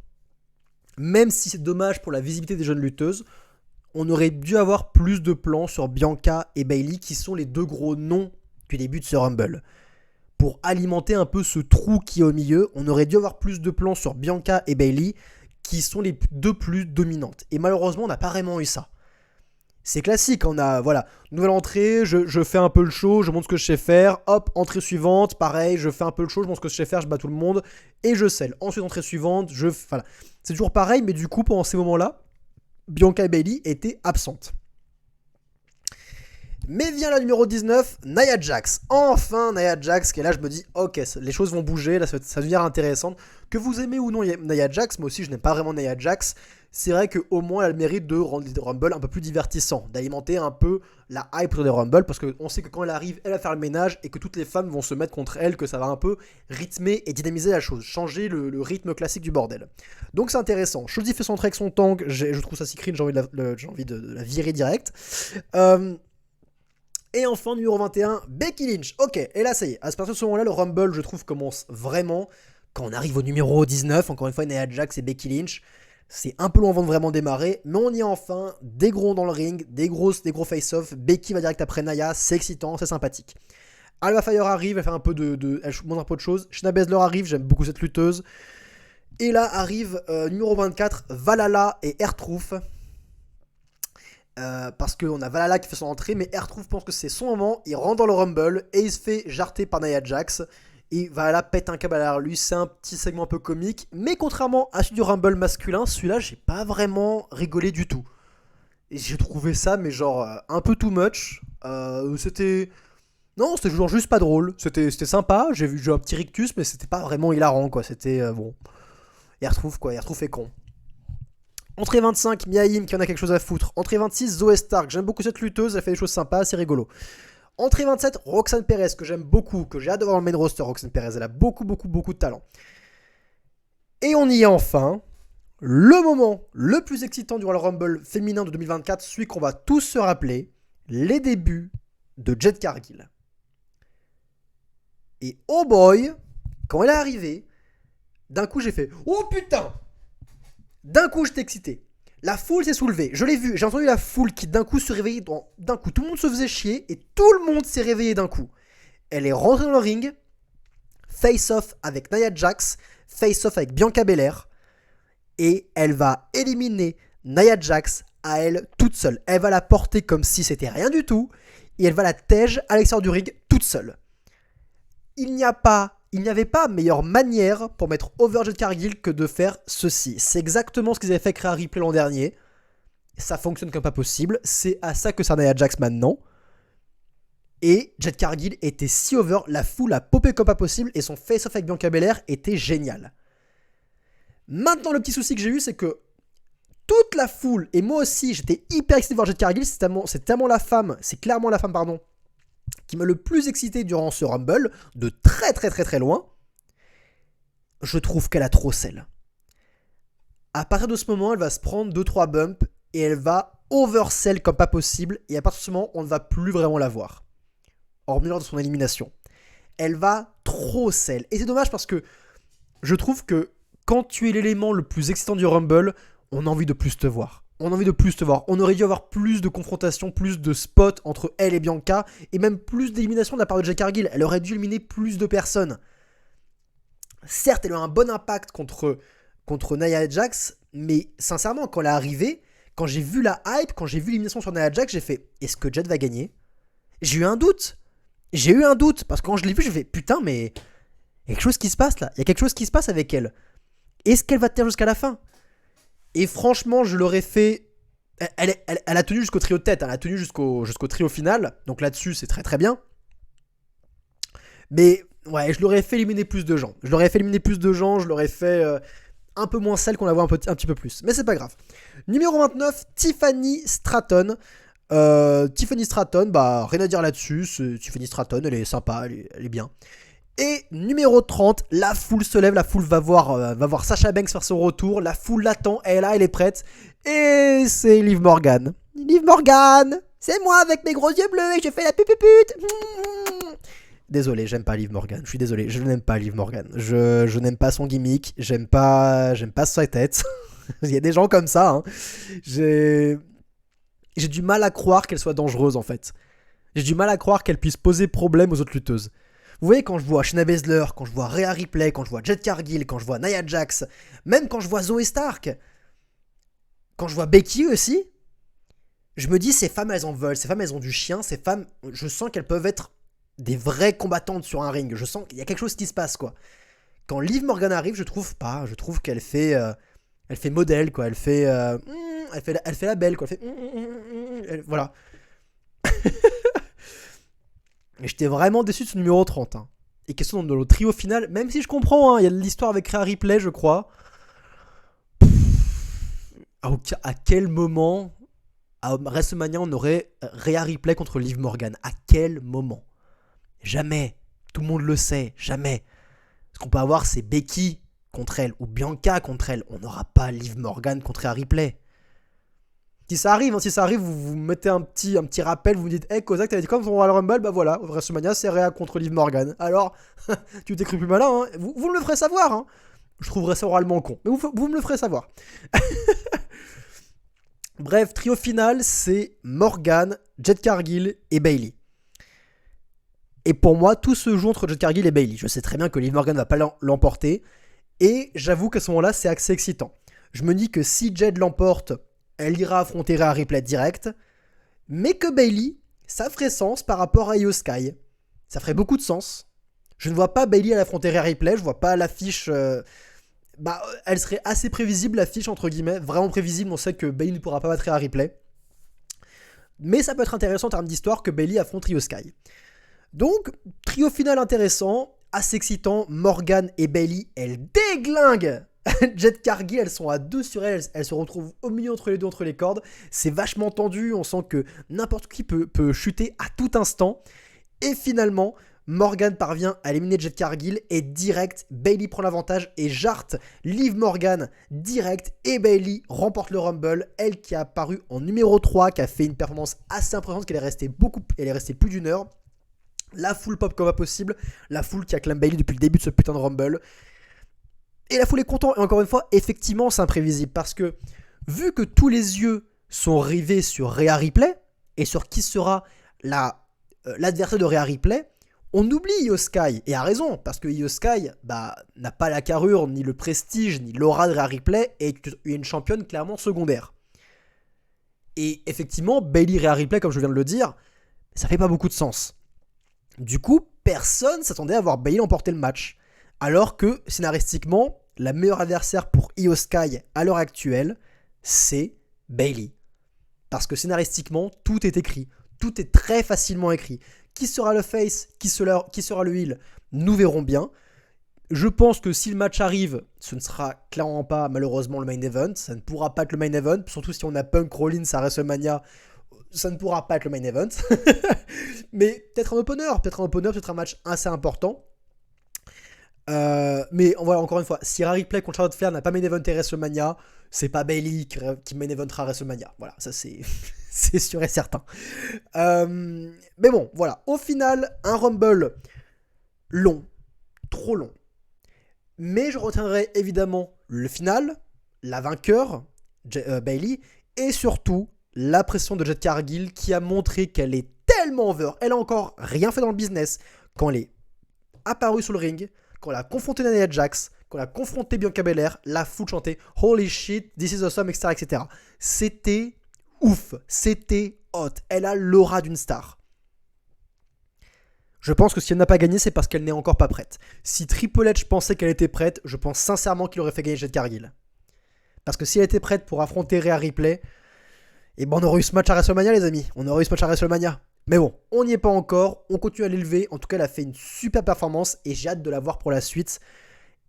même si c'est dommage pour la visibilité des jeunes lutteuses, on aurait dû avoir plus de plans sur Bianca et Bayley, qui sont les deux gros noms du début de ce Rumble. Pour alimenter un peu ce trou qui est au milieu, on aurait dû avoir plus de plans sur Bianca et Bayley, qui sont les deux plus dominantes. Et malheureusement, on n'a pas vraiment eu ça. C'est classique, on a, voilà, nouvelle entrée, je fais un peu le show, je montre ce que je sais faire, hop, entrée suivante, pareil, je fais un peu le show, je montre ce que je sais faire, je bats tout le monde, et je scelle. Ensuite, entrée suivante, voilà. C'est toujours pareil, mais du coup, pendant ces moments-là, Bianca et Bayley étaient absentes. Mais vient la numéro 19, Nia Jax. Enfin, Nia Jax, qui est là, je me dis, ok, les choses vont bouger, là, ça devient intéressant. Que vous aimez ou non Nia Jax, moi aussi, je n'aime pas vraiment Nia Jax. C'est vrai qu'au moins, elle a le mérite de rendre les Rumble un peu plus divertissants, d'alimenter un peu la hype sur les Rumble, parce qu'on sait que quand elle arrive, elle va faire le ménage, et que toutes les femmes vont se mettre contre elle, que ça va un peu rythmer et dynamiser la chose, changer le rythme classique du bordel. Donc c'est intéressant. Shotzi fait son avec son tank, je trouve ça si cringe, j'ai envie de la virer direct. Et enfin, numéro 21, Becky Lynch. Ok, et là, ça y est. À partir de ce moment-là, le Rumble, je trouve, commence vraiment. Quand on arrive au numéro 19, encore une fois, Nia Jax et Becky Lynch, c'est un peu loin avant de vraiment démarrer, mais on y est enfin. Des gros dans le ring, des gros face-off. Becky va direct après Nia, c'est excitant, c'est sympathique. Alba Fire arrive, elle fait un peu elle montre un peu de choses. Shayna Baszler arrive, j'aime beaucoup cette lutteuse. Et là arrive numéro 24, Valhalla et R-Truth. Parce qu'on a Valhalla qui fait son entrée, mais R-Truth pense que c'est son moment, il rentre dans le Rumble et il se fait jarter par Nia Jax. Et Valhalla pète un câble derrière lui, c'est un petit segment un peu comique, mais contrairement à celui du Rumble masculin, celui-là j'ai pas vraiment rigolé du tout. Et j'ai trouvé ça, mais genre un peu too much. C'était. Non, c'était genre juste pas drôle, c'était sympa, j'ai vu un petit rictus, mais c'était pas vraiment hilarant quoi, c'était bon. R-Truth quoi, R-Truth est con. Entrée 25, Mia Yim qui en a quelque chose à foutre. Entrée 26, Zoe Stark. J'aime beaucoup cette lutteuse, elle fait des choses sympas, c'est rigolo. Entrée 27, Roxanne Perez, que j'aime beaucoup, que j'ai hâte de voir dans le main roster. Roxanne Perez, elle a beaucoup de talent. Et on y est enfin. Le moment le plus excitant du Royal Rumble féminin de 2024, celui qu'on va tous se rappeler, les débuts de Jade Cargill. Et oh boy, quand elle est arrivée, d'un coup j'ai fait « Oh putain !» D'un coup, j'étais excité. La foule s'est soulevée. Je l'ai vu. J'ai entendu la foule qui d'un coup se réveillait. D'un coup, tout le monde se faisait chier et tout le monde s'est réveillé d'un coup. Elle est rentrée dans le ring. Face-off avec Nia Jax. Face-off avec Bianca Belair. Et elle va éliminer Nia Jax à elle toute seule. Elle va la porter comme si c'était rien du tout. Et elle va la tège à l'extérieur du ring toute seule. Il n'y avait pas meilleure manière pour mettre over Jade Cargill que de faire ceci. C'est exactement ce qu'ils avaient fait créer à Ripley l'an dernier. Ça fonctionne comme pas possible. C'est à ça que sert Nia Jax maintenant. Et Jade Cargill était si over, la foule a popé comme pas possible et son face-off avec Bianca Belair était génial. Maintenant, le petit souci que j'ai eu, c'est que toute la foule, et moi aussi, j'étais hyper excité de voir Jade Cargill, c'est clairement la femme, pardon, qui m'a le plus excité durant ce Rumble, de très loin. Je trouve qu'elle a trop sell. À partir de ce moment, elle va se prendre 2-3 bumps et elle va oversell comme pas possible. Et à partir de ce moment, on ne va plus vraiment la voir. Hormis lors de son élimination. Elle va trop sell. Et c'est dommage parce que je trouve que quand tu es l'élément le plus excitant du Rumble, on a envie de plus te voir. On aurait dû avoir plus de confrontations, plus de spots entre elle et Bianca, et même plus d'élimination de la part de Jade Cargill. Elle aurait dû éliminer plus de personnes. Certes, elle a eu un bon impact contre Nia Jax, mais sincèrement, quand elle est arrivée, quand j'ai vu la hype, quand j'ai vu l'élimination sur Nia Jax, j'ai fait « Est-ce que Jade va gagner ?» J'ai eu un doute, parce que quand je l'ai vu, j'ai fait « Putain, mais il y a quelque chose qui se passe là, il y a quelque chose qui se passe avec elle. Est-ce qu'elle va tenir jusqu'à la fin ?» Et franchement, je l'aurais fait. Elle a tenu jusqu'au trio de tête. Elle a tenu jusqu'au trio final. Donc là-dessus, c'est très bien. Mais ouais, je l'aurais fait éliminer plus de gens. Je l'aurais fait un peu moins celle qu'on la voit un petit peu plus. Mais c'est pas grave. Numéro 29, Tiffany Stratton. Tiffany Stratton, bah rien à dire là-dessus. Tiffany Stratton, elle est sympa, elle est bien. Et numéro 30, la foule se lève, la foule va voir Sasha Banks faire son retour, la foule l'attend, elle est là, elle est prête, et c'est Liv Morgan. Liv Morgan, c'est moi avec mes gros yeux bleus et je fais la pupupute. Désolé, j'aime pas Liv Morgan, je suis désolé, je n'aime pas Liv Morgan, je n'aime pas son gimmick, j'aime pas sa tête, il y a des gens comme ça, hein. J'ai du mal à croire qu'elle soit dangereuse en fait. J'ai du mal à croire qu'elle puisse poser problème aux autres lutteuses. Vous voyez, quand je vois Shayna Baszler, quand je vois Rhea Ripley, quand je vois Jade Cargill, quand je vois Nia Jax, même quand je vois Zoe Stark, quand je vois Becky aussi, je me dis, ces femmes, elles en veulent, ces femmes, elles ont du chien, ces femmes, je sens qu'elles peuvent être des vraies combattantes sur un ring. Je sens qu'il y a quelque chose qui se passe, quoi. Quand Liv Morgan arrive, je trouve pas. Je trouve qu'elle fait, elle fait modèle, quoi. Elle fait la belle, quoi. Voilà. Et j'étais vraiment déçu de ce numéro 30. Hein. Et question de le trio final, même si je comprends, hein, il y a de l'histoire avec Rhea Ripley, je crois. À quel moment à WrestleMania on aurait Rhea Ripley contre Liv Morgan? À quel moment? Jamais. Tout le monde le sait, jamais. Ce qu'on peut avoir, c'est Becky contre elle ou Bianca contre elle. On n'aura pas Liv Morgan contre Rhea Ripley. Si ça arrive, vous mettez un petit rappel, vous me dites, hey Kozak, t'avais dit quoi pour Royal Rumble? Bah voilà, WrestleMania, c'est Rhea contre Liv Morgan. Alors, tu t'es cru plus malin, hein. Vous me le ferez savoir, hein. Je trouverais ça oralement con, mais vous me le ferez savoir. Bref, trio final, c'est Morgan, Jade Cargill et Bayley. Et pour moi, tout se joue entre Jade Cargill et Bayley. Je sais très bien que Liv Morgan ne va pas l'emporter. Et j'avoue qu'à ce moment-là, c'est assez excitant. Je me dis que si Jade l'emporte, elle ira affronter Rhea Ripley direct. Mais que Bayley, ça ferait sens par rapport à Io Sky. Ça ferait beaucoup de sens. Je ne vois pas Bayley à affronter Rhea Ripley. Je vois pas l'affiche... elle serait assez prévisible, l'affiche, entre guillemets. Vraiment prévisible. On sait que Bayley ne pourra pas battre Rhea Ripley. Mais ça peut être intéressant en termes d'histoire que Bayley affronte Io Sky. Donc, trio final intéressant, assez excitant. Morgan et Bayley, elles déglinguent Jade Cargill, elles sont à 2 sur elles se retrouvent au milieu entre les deux, entre les cordes. C'est vachement tendu, on sent que n'importe qui peut chuter à tout instant. Et finalement, Morgan parvient à éliminer Jade Cargill et direct, Bayley prend l'avantage et jarte Liv Morgan direct et Bayley remporte le Rumble. Elle qui a apparu en numéro 3, qui a fait une performance assez impressionnante, qu'elle est restée plus d'une heure. La foule pop comme pas possible, la foule qui acclame Bayley depuis le début de ce putain de Rumble. Et la foule est contente, et encore une fois, effectivement, c'est imprévisible, parce que, vu que tous les yeux sont rivés sur Rhea Ripley, et sur qui sera l'adversaire de Rhea Ripley, on oublie Io Sky, et a raison, parce que Io Sky n'a pas la carrure, ni le prestige, ni l'aura de Rhea Ripley, et est une championne clairement secondaire. Et effectivement, Bayley Rhea Ripley, comme je viens de le dire, ça fait pas beaucoup de sens. Du coup, personne s'attendait à voir Bayley emporter le match. Alors que, scénaristiquement, la meilleure adversaire pour Io Sky à l'heure actuelle, c'est Bayley. Parce que scénaristiquement, tout est écrit. Tout est très facilement écrit. Qui sera le face, qui sera le heel, nous verrons bien. Je pense que si le match arrive, ce ne sera clairement pas, malheureusement, le main event. Ça ne pourra pas être le main event. Surtout si on a Punk Rollins à WrestleMania, ça ne pourra pas être le main event. Mais peut-être un opener, peut-être un match assez important. Mais voilà, encore une fois, si Rhea Ripley contre Charlotte Flair n'a pas main eventé WrestleMania, c'est pas Bayley qui main eventera WrestleMania. Voilà, ça c'est c'est sûr et certain. Mais bon, voilà. Au final, un Rumble long, trop long. Mais je retiendrai évidemment le final, la vainqueur, Bayley, et surtout la pression de Jade Cargill qui a montré qu'elle est tellement over. Elle a encore rien fait dans le business quand elle est apparue sur le ring. Quand elle a confronté Nia Jax, quand elle a confronté Bianca Belair, la foule chantait Holy shit, this is awesome, etc., etc. C'était ouf, c'était hot. Elle a l'aura d'une star. Je pense que si elle n'a pas gagné, c'est parce qu'elle n'est encore pas prête. Si Triple H pensait qu'elle était prête, je pense sincèrement qu'il aurait fait gagner Jade Cargill. Parce que si elle était prête pour affronter Rhea Ripley, et ben on aurait eu ce match à WrestleMania, les amis. On aurait eu ce match à WrestleMania. Mais bon, on n'y est pas encore, on continue à l'élever. En tout cas, elle a fait une super performance et j'ai hâte de la voir pour la suite.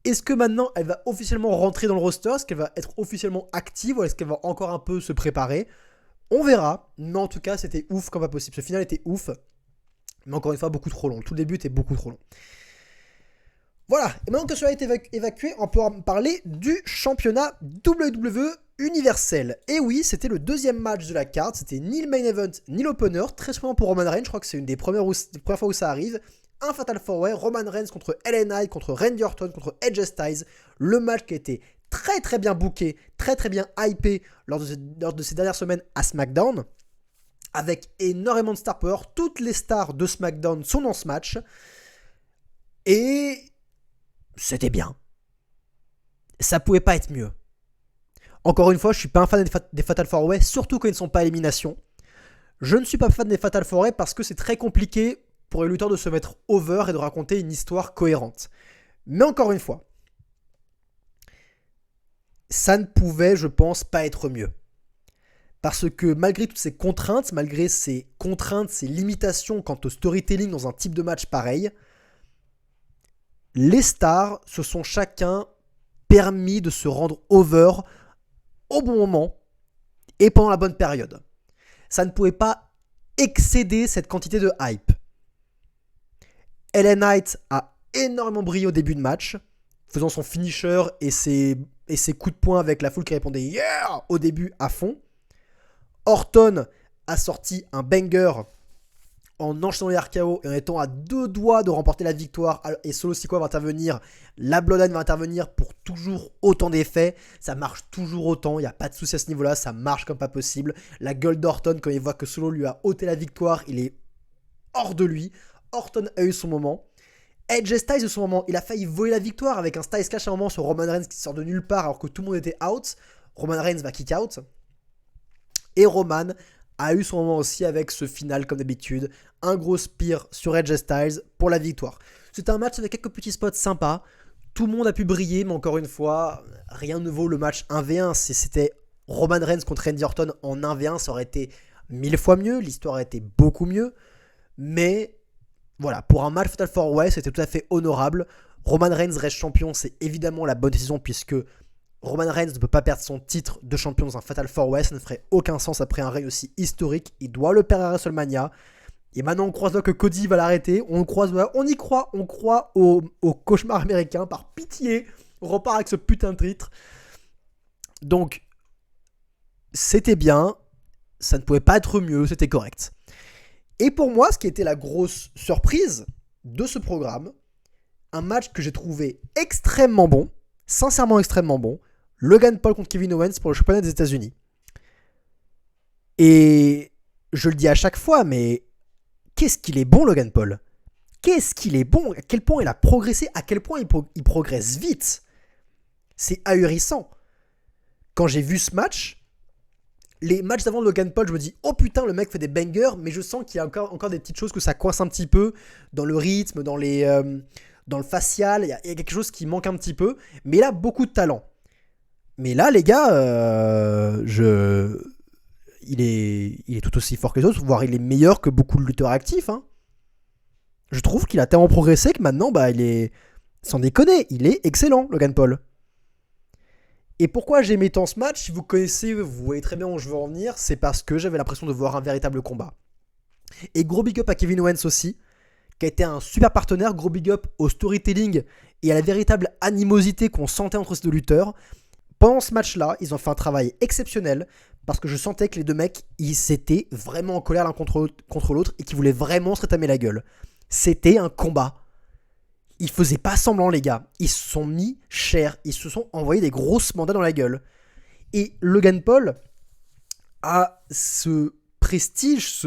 Est-ce que maintenant, elle va officiellement rentrer dans le roster? Est-ce qu'elle va être officiellement active ou est-ce qu'elle va encore un peu se préparer? On verra, mais en tout cas, c'était ouf comme pas possible. Ce final était ouf, mais encore une fois, beaucoup trop long. Tout le début était beaucoup trop long. Voilà, et maintenant que cela a été évacué, on peut en parler du championnat WWE Universel. Et oui, c'était le deuxième match de la carte, c'était ni le main event ni l'opener, très souvent pour Roman Reigns, je crois que c'est une des premières fois où ça arrive. Un Fatal 4-Way, Roman Reigns contre LA Knight, contre Randy Orton, contre Edge Styles. Le match qui a été très très bien booké, très très bien hypé lors de ces dernières semaines à SmackDown. avec énormément de star power. Toutes les stars de SmackDown sont dans ce match. Et c'était bien. Ça pouvait pas être mieux. Encore une fois, je suis pas un fan des Fatal 4-Way, surtout quand ils ne sont pas à élimination. Je ne suis pas fan des Fatal 4-Way parce que c'est très compliqué pour les lutteurs de se mettre over et de raconter une histoire cohérente. Mais encore une fois, ça ne pouvait, je pense, pas être mieux. Parce que malgré toutes ces contraintes, ces limitations quant au storytelling dans un type de match pareil, les stars se sont chacun permis de se rendre over au bon moment et pendant la bonne période. Ça ne pouvait pas excéder cette quantité de hype. LA Knight a énormément brillé au début de match, faisant son finisher et ses coups de poing avec la foule qui répondait yeah au début à fond. Orton a sorti un banger en enchaînant les RKO et en étant à 2 doigts de remporter la victoire. Et Solo Sikoa va intervenir, la Bloodline va intervenir pour toujours autant d'effets. Ça marche toujours autant, il n'y a pas de souci à ce niveau-là, ça marche comme pas possible. La gueule d'Orton, quand il voit que Solo lui a ôté la victoire, il est hors de lui. Orton a eu son moment. Edge Styles de son moment, il a failli voler la victoire avec un Styles Clash à un moment sur Roman Reigns qui sort de nulle part alors que tout le monde était out. Roman Reigns va kick out. Et Roman a eu son moment aussi avec ce final comme d'habitude. Un gros spear sur Edge Styles pour la victoire. C'était un match avec quelques petits spots sympas. Tout le monde a pu briller, mais encore une fois, rien ne vaut le match 1v1. Si c'était Roman Reigns contre Randy Orton en 1v1, ça aurait été 1000 fois mieux. L'histoire aurait été beaucoup mieux. Mais voilà, pour un match Fatal 4-Way, c'était tout à fait honorable. Roman Reigns reste champion, c'est évidemment la bonne décision puisque Roman Reigns ne peut pas perdre son titre de champion dans un Fatal 4-Way, ça ne ferait aucun sens après un règne aussi historique. Il doit le perdre à WrestleMania. Et maintenant on croise là que Cody va l'arrêter. On y croit, on croit au cauchemar américain. Par pitié, on repart avec ce putain de titre. Donc, c'était bien. Ça ne pouvait pas être mieux, c'était correct. Et pour moi, ce qui était la grosse surprise de ce programme, un match que j'ai trouvé extrêmement bon, sincèrement extrêmement bon, Logan Paul contre Kevin Owens pour le championnat des États-Unis. Et je le dis à chaque fois, mais qu'est-ce qu'il est bon, Logan Paul. Qu'est-ce qu'il est bon. À quel point il a progressé, à quel point il progresse vite. C'est ahurissant. Quand j'ai vu ce match, les matchs d'avant de Logan Paul, je me dis oh putain, le mec fait des bangers, mais je sens qu'il y a encore des petites choses que ça coince un petit peu dans le rythme, dans le facial, il y a quelque chose qui manque un petit peu, mais il a beaucoup de talent. Mais là, les gars, il est tout aussi fort que les autres, voire il est meilleur que beaucoup de lutteurs actifs. Hein. Je trouve qu'il a tellement progressé que maintenant, il est, sans déconner, il est excellent, Logan Paul. Et pourquoi j'ai aimé tant ce match, si vous connaissez, vous voyez très bien où je veux en venir, c'est parce que j'avais l'impression de voir un véritable combat. Et gros big up à Kevin Owens aussi, qui a été un super partenaire, gros big up au storytelling et à la véritable animosité qu'on sentait entre ces deux lutteurs. Pendant ce match-là, ils ont fait un travail exceptionnel, parce que je sentais que les deux mecs, ils étaient vraiment en colère l'un contre l'autre, et qu'ils voulaient vraiment se rétamer la gueule. C'était un combat. Ils faisaient pas semblant, les gars. Ils se sont mis cher. Ils se sont envoyés des grosses mandats dans la gueule. Et Logan Paul a ce prestige,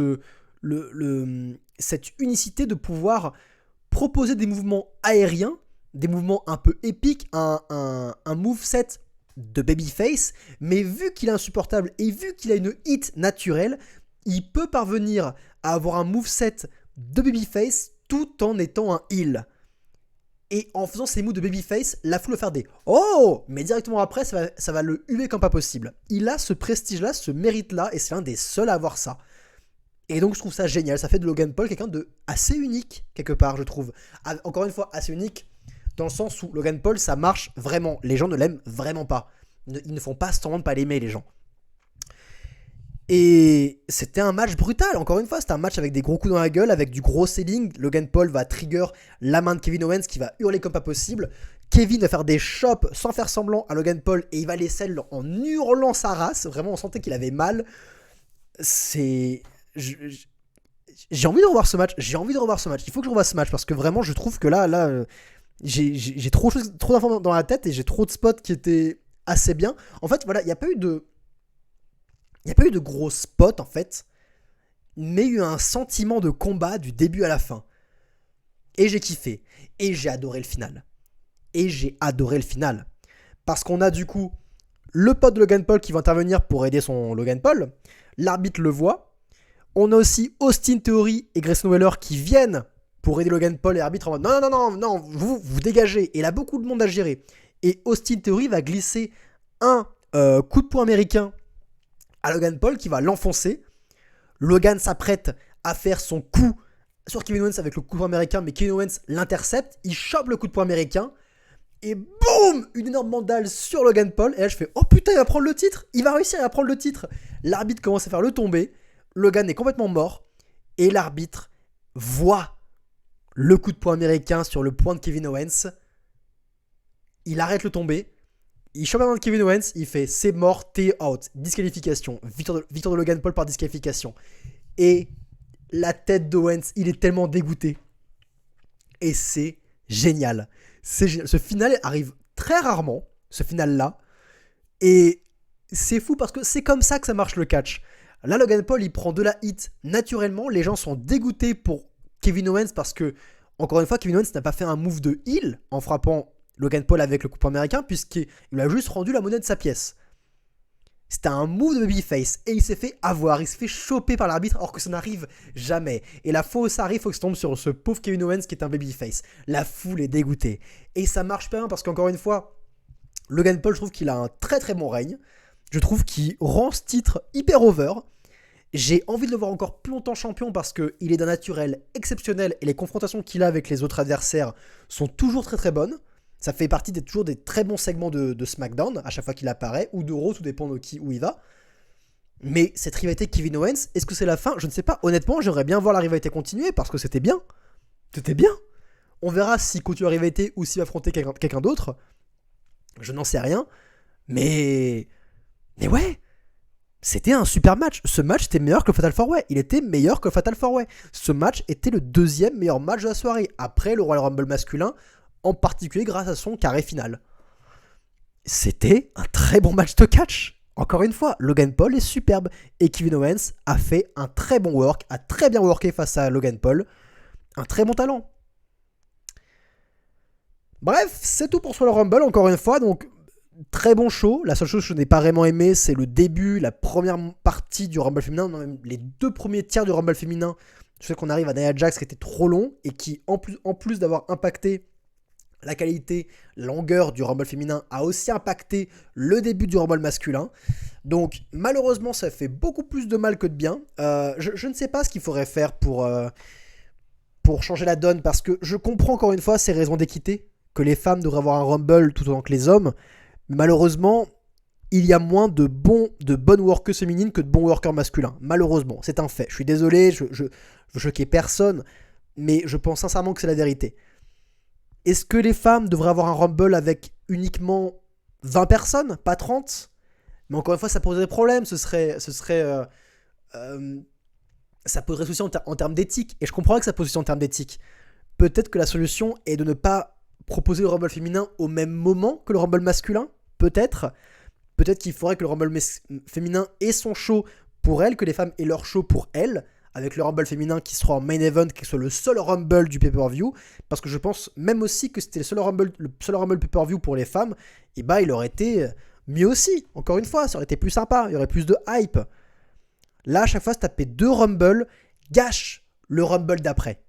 cette unicité de pouvoir proposer des mouvements aériens, des mouvements un peu épiques, un moveset de babyface, mais vu qu'il est insupportable et vu qu'il a une hit naturelle, il peut parvenir à avoir un moveset de babyface tout en étant un heel. Et en faisant ces moves de babyface, la foule va faire des « Oh !» Mais directement après, ça va le huer comme pas possible. Il a ce prestige-là, ce mérite-là, et c'est l'un des seuls à avoir ça. Et donc je trouve ça génial. Ça fait de Logan Paul quelqu'un de assez unique, quelque part, je trouve. Encore une fois, assez unique, dans le sens où Logan Paul, ça marche vraiment. Les gens ne l'aiment vraiment pas. Ils ne font pas semblant de pas l'aimer, les gens. Et c'était un match brutal, encore une fois, c'était un match avec des gros coups dans la gueule, avec du gros selling. Logan Paul va trigger la main de Kevin Owens qui va hurler comme pas possible. Kevin va faire des chops sans faire semblant à Logan Paul et il va les sell en hurlant sa race. Vraiment, on sentait qu'il avait mal. J'ai envie de revoir ce match. Il faut que je revoie ce match parce que vraiment, je trouve que là j'ai trop d'informations dans la tête et j'ai trop de spots qui étaient assez bien. En fait, voilà, il n'y a pas eu de gros spots en fait. mais il y a eu un sentiment de combat du début à la fin. Et j'ai kiffé. Et j'ai adoré le final. Parce qu'on a du coup le pote de Logan Paul qui va intervenir pour aider son Logan Paul. L'arbitre le voit. On a aussi Austin Theory et Grayson Waller qui viennent pour aider Logan Paul et l'arbitre en mode non, vous dégagez. Et il a beaucoup de monde à gérer. Et Austin Theory va glisser un coup de poing américain à Logan Paul qui va l'enfoncer. Logan s'apprête à faire son coup sur Kevin Owens avec le coup de poing américain, mais Kevin Owens l'intercepte, il chope le coup de poing américain, et boum, une énorme mandale sur Logan Paul, et là je fais, oh putain, il va prendre le titre, il va réussir à prendre le titre. L'arbitre commence à faire le tomber, Logan est complètement mort, et l'arbitre voit le coup de poing américain sur le poing de Kevin Owens, il arrête le tomber, il chope la main de Kevin Owens, il fait, c'est mort, t'es out, disqualification, victoire de Logan Paul par disqualification, et la tête d'Owens, il est tellement dégoûté. Et c'est génial. C'est génial. Ce final arrive très rarement, ce final-là. Et c'est fou parce que c'est comme ça que ça marche le catch. Là, Logan Paul, il prend de la hit naturellement. Les gens sont dégoûtés pour Kevin Owens parce que, encore une fois, Kevin Owens n'a pas fait un move de heal en frappant Logan Paul avec le coup de poing américain puisqu'il lui a juste rendu la monnaie de sa pièce. C'était un move de babyface et il s'est fait avoir, il s'est fait choper par l'arbitre alors que ça n'arrive jamais. Et la fois où ça arrive, il faut que ça tombe sur ce pauvre Kevin Owens qui est un babyface. La foule est dégoûtée. Et ça marche pas bien parce qu'encore une fois, Logan Paul, je trouve qu'il a un très très bon règne. Je trouve qu'il rend ce titre hyper over. J'ai envie de le voir encore plus longtemps champion parce qu'il est d'un naturel exceptionnel et les confrontations qu'il a avec les autres adversaires sont toujours très très bonnes. Ça fait partie toujours des très bons segments de SmackDown, à chaque fois qu'il apparaît, ou de Raw, tout dépend de où il va. Mais cette rivalité Kevin Owens, est-ce que c'est la fin ? Je ne sais pas. Honnêtement, j'aimerais bien voir la rivalité continuer, parce que c'était bien. C'était bien. On verra s'il continue la rivalité ou s'il va affronter quelqu'un d'autre. Je n'en sais rien. Mais ouais, c'était un super match. Ce match était meilleur que le Fatal 4-Way. Il était meilleur que le Fatal 4-Way. Ce match était le deuxième meilleur match de la soirée, après le Royal Rumble masculin, en particulier grâce à son carré final. C'était un très bon match de catch. Encore une fois, Logan Paul est superbe et Kevin Owens a fait un très bon work, a très bien worké face à Logan Paul. Un très bon talent. Bref, c'est tout pour Royal Rumble, encore une fois. Donc, très bon show. La seule chose que je n'ai pas vraiment aimé, c'est le début, la première partie du Rumble féminin, même les 2 premiers tiers du Rumble féminin. Je sais qu'on arrive à Nia Jax qui était trop long et qui, en plus d'avoir impacté la qualité, la longueur du Rumble féminin, a aussi impacté le début du Rumble masculin. Donc malheureusement, ça fait beaucoup plus de mal que de bien. Je ne sais pas ce qu'il faudrait faire pour changer la donne, parce que je comprends encore une fois ces raisons d'équité, que les femmes devraient avoir un Rumble tout autant que les hommes. Mais malheureusement, il y a moins de bonnes workers féminines que de bons workers masculins. Malheureusement, c'est un fait. Je suis désolé, je veux choquer personne, mais je pense sincèrement que c'est la vérité. Est-ce que les femmes devraient avoir un Rumble avec uniquement 20 personnes, pas 30 ? Mais encore une fois, ça poserait problème. Ça poserait souci en termes d'éthique. Et je comprends que ça pose souci en termes d'éthique. Peut-être que la solution est de ne pas proposer le Rumble féminin au même moment que le Rumble masculin. Peut-être qu'il faudrait que le Rumble féminin ait son show pour elles, que les femmes aient leur show pour elles, avec le Rumble féminin qui sera en main event, qui soit le seul Rumble du pay-per-view, parce que je pense même aussi que c'était le seul Rumble pay-per-view pour les femmes, et bah il aurait été mieux aussi, encore une fois, ça aurait été plus sympa, il y aurait plus de hype. Là, à chaque fois, se taper 2 Rumble gâche le Rumble d'après.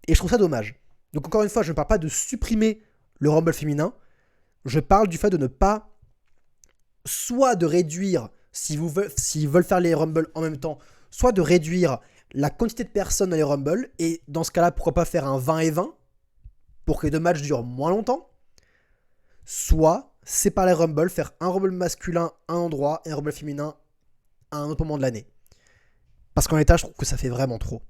Et je trouve ça dommage. Donc encore une fois, je ne parle pas de supprimer le Rumble féminin, je parle du fait de ne pas, soit de réduire, s'ils veulent faire les Rumble en même temps, soit de réduire la quantité de personnes dans les Rumble, et dans ce cas-là, pourquoi pas faire un 20 et 20, pour que les 2 matchs durent moins longtemps, soit séparer les Rumble, faire un Rumble masculin à un endroit, et un Rumble féminin à un autre moment de l'année. Parce qu'en l'état, je trouve que ça fait vraiment trop.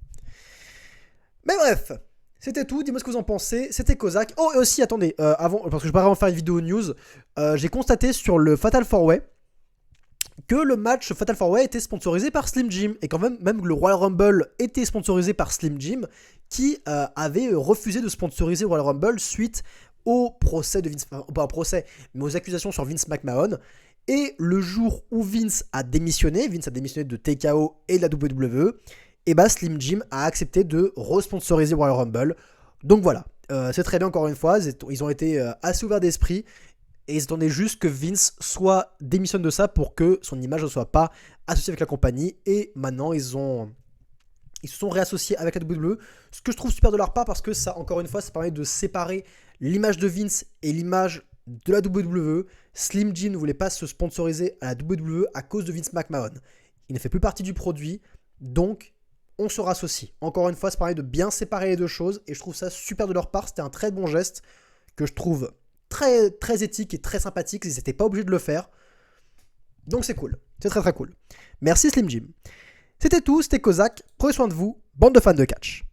Mais bref, c'était tout, dis-moi ce que vous en pensez, c'était Kozak. Oh, et aussi, attendez, avant, parce que je vais pas vraiment faire une vidéo news, j'ai constaté sur le Fatal 4-Way que le match Fatal 4-Way était sponsorisé par Slim Jim, et quand même le Royal Rumble était sponsorisé par Slim Jim, qui avait refusé de sponsoriser le Royal Rumble suite au procès de Vince, pas au procès, mais aux accusations sur Vince McMahon. Et le jour où Vince a démissionné de TKO et de la WWE, et bah Slim Jim a accepté de responsoriser Royal Rumble. Donc voilà, c'est très bien encore une fois, ils ont été assez ouverts d'esprit et ils attendaient juste que Vince démissionne de ça pour que son image ne soit pas associée avec la compagnie. Et maintenant ils se sont réassociés avec la WWE, ce que je trouve super de leur part parce que ça, encore une fois, ça permet de séparer l'image de Vince et l'image de la WWE. Slim Jim ne voulait pas se sponsoriser à la WWE à cause de Vince McMahon. Il ne fait plus partie du produit, donc on se rassocie. Encore une fois, ça permet de bien séparer les deux choses et je trouve ça super de leur part. C'était un très bon geste que je trouve très, très éthique et très sympathique. Ils n'étaient pas obligés de le faire. Donc c'est cool. C'est très très cool. Merci Slim Jim. C'était tout, c'était Kozak. Prenez soin de vous, bande de fans de catch.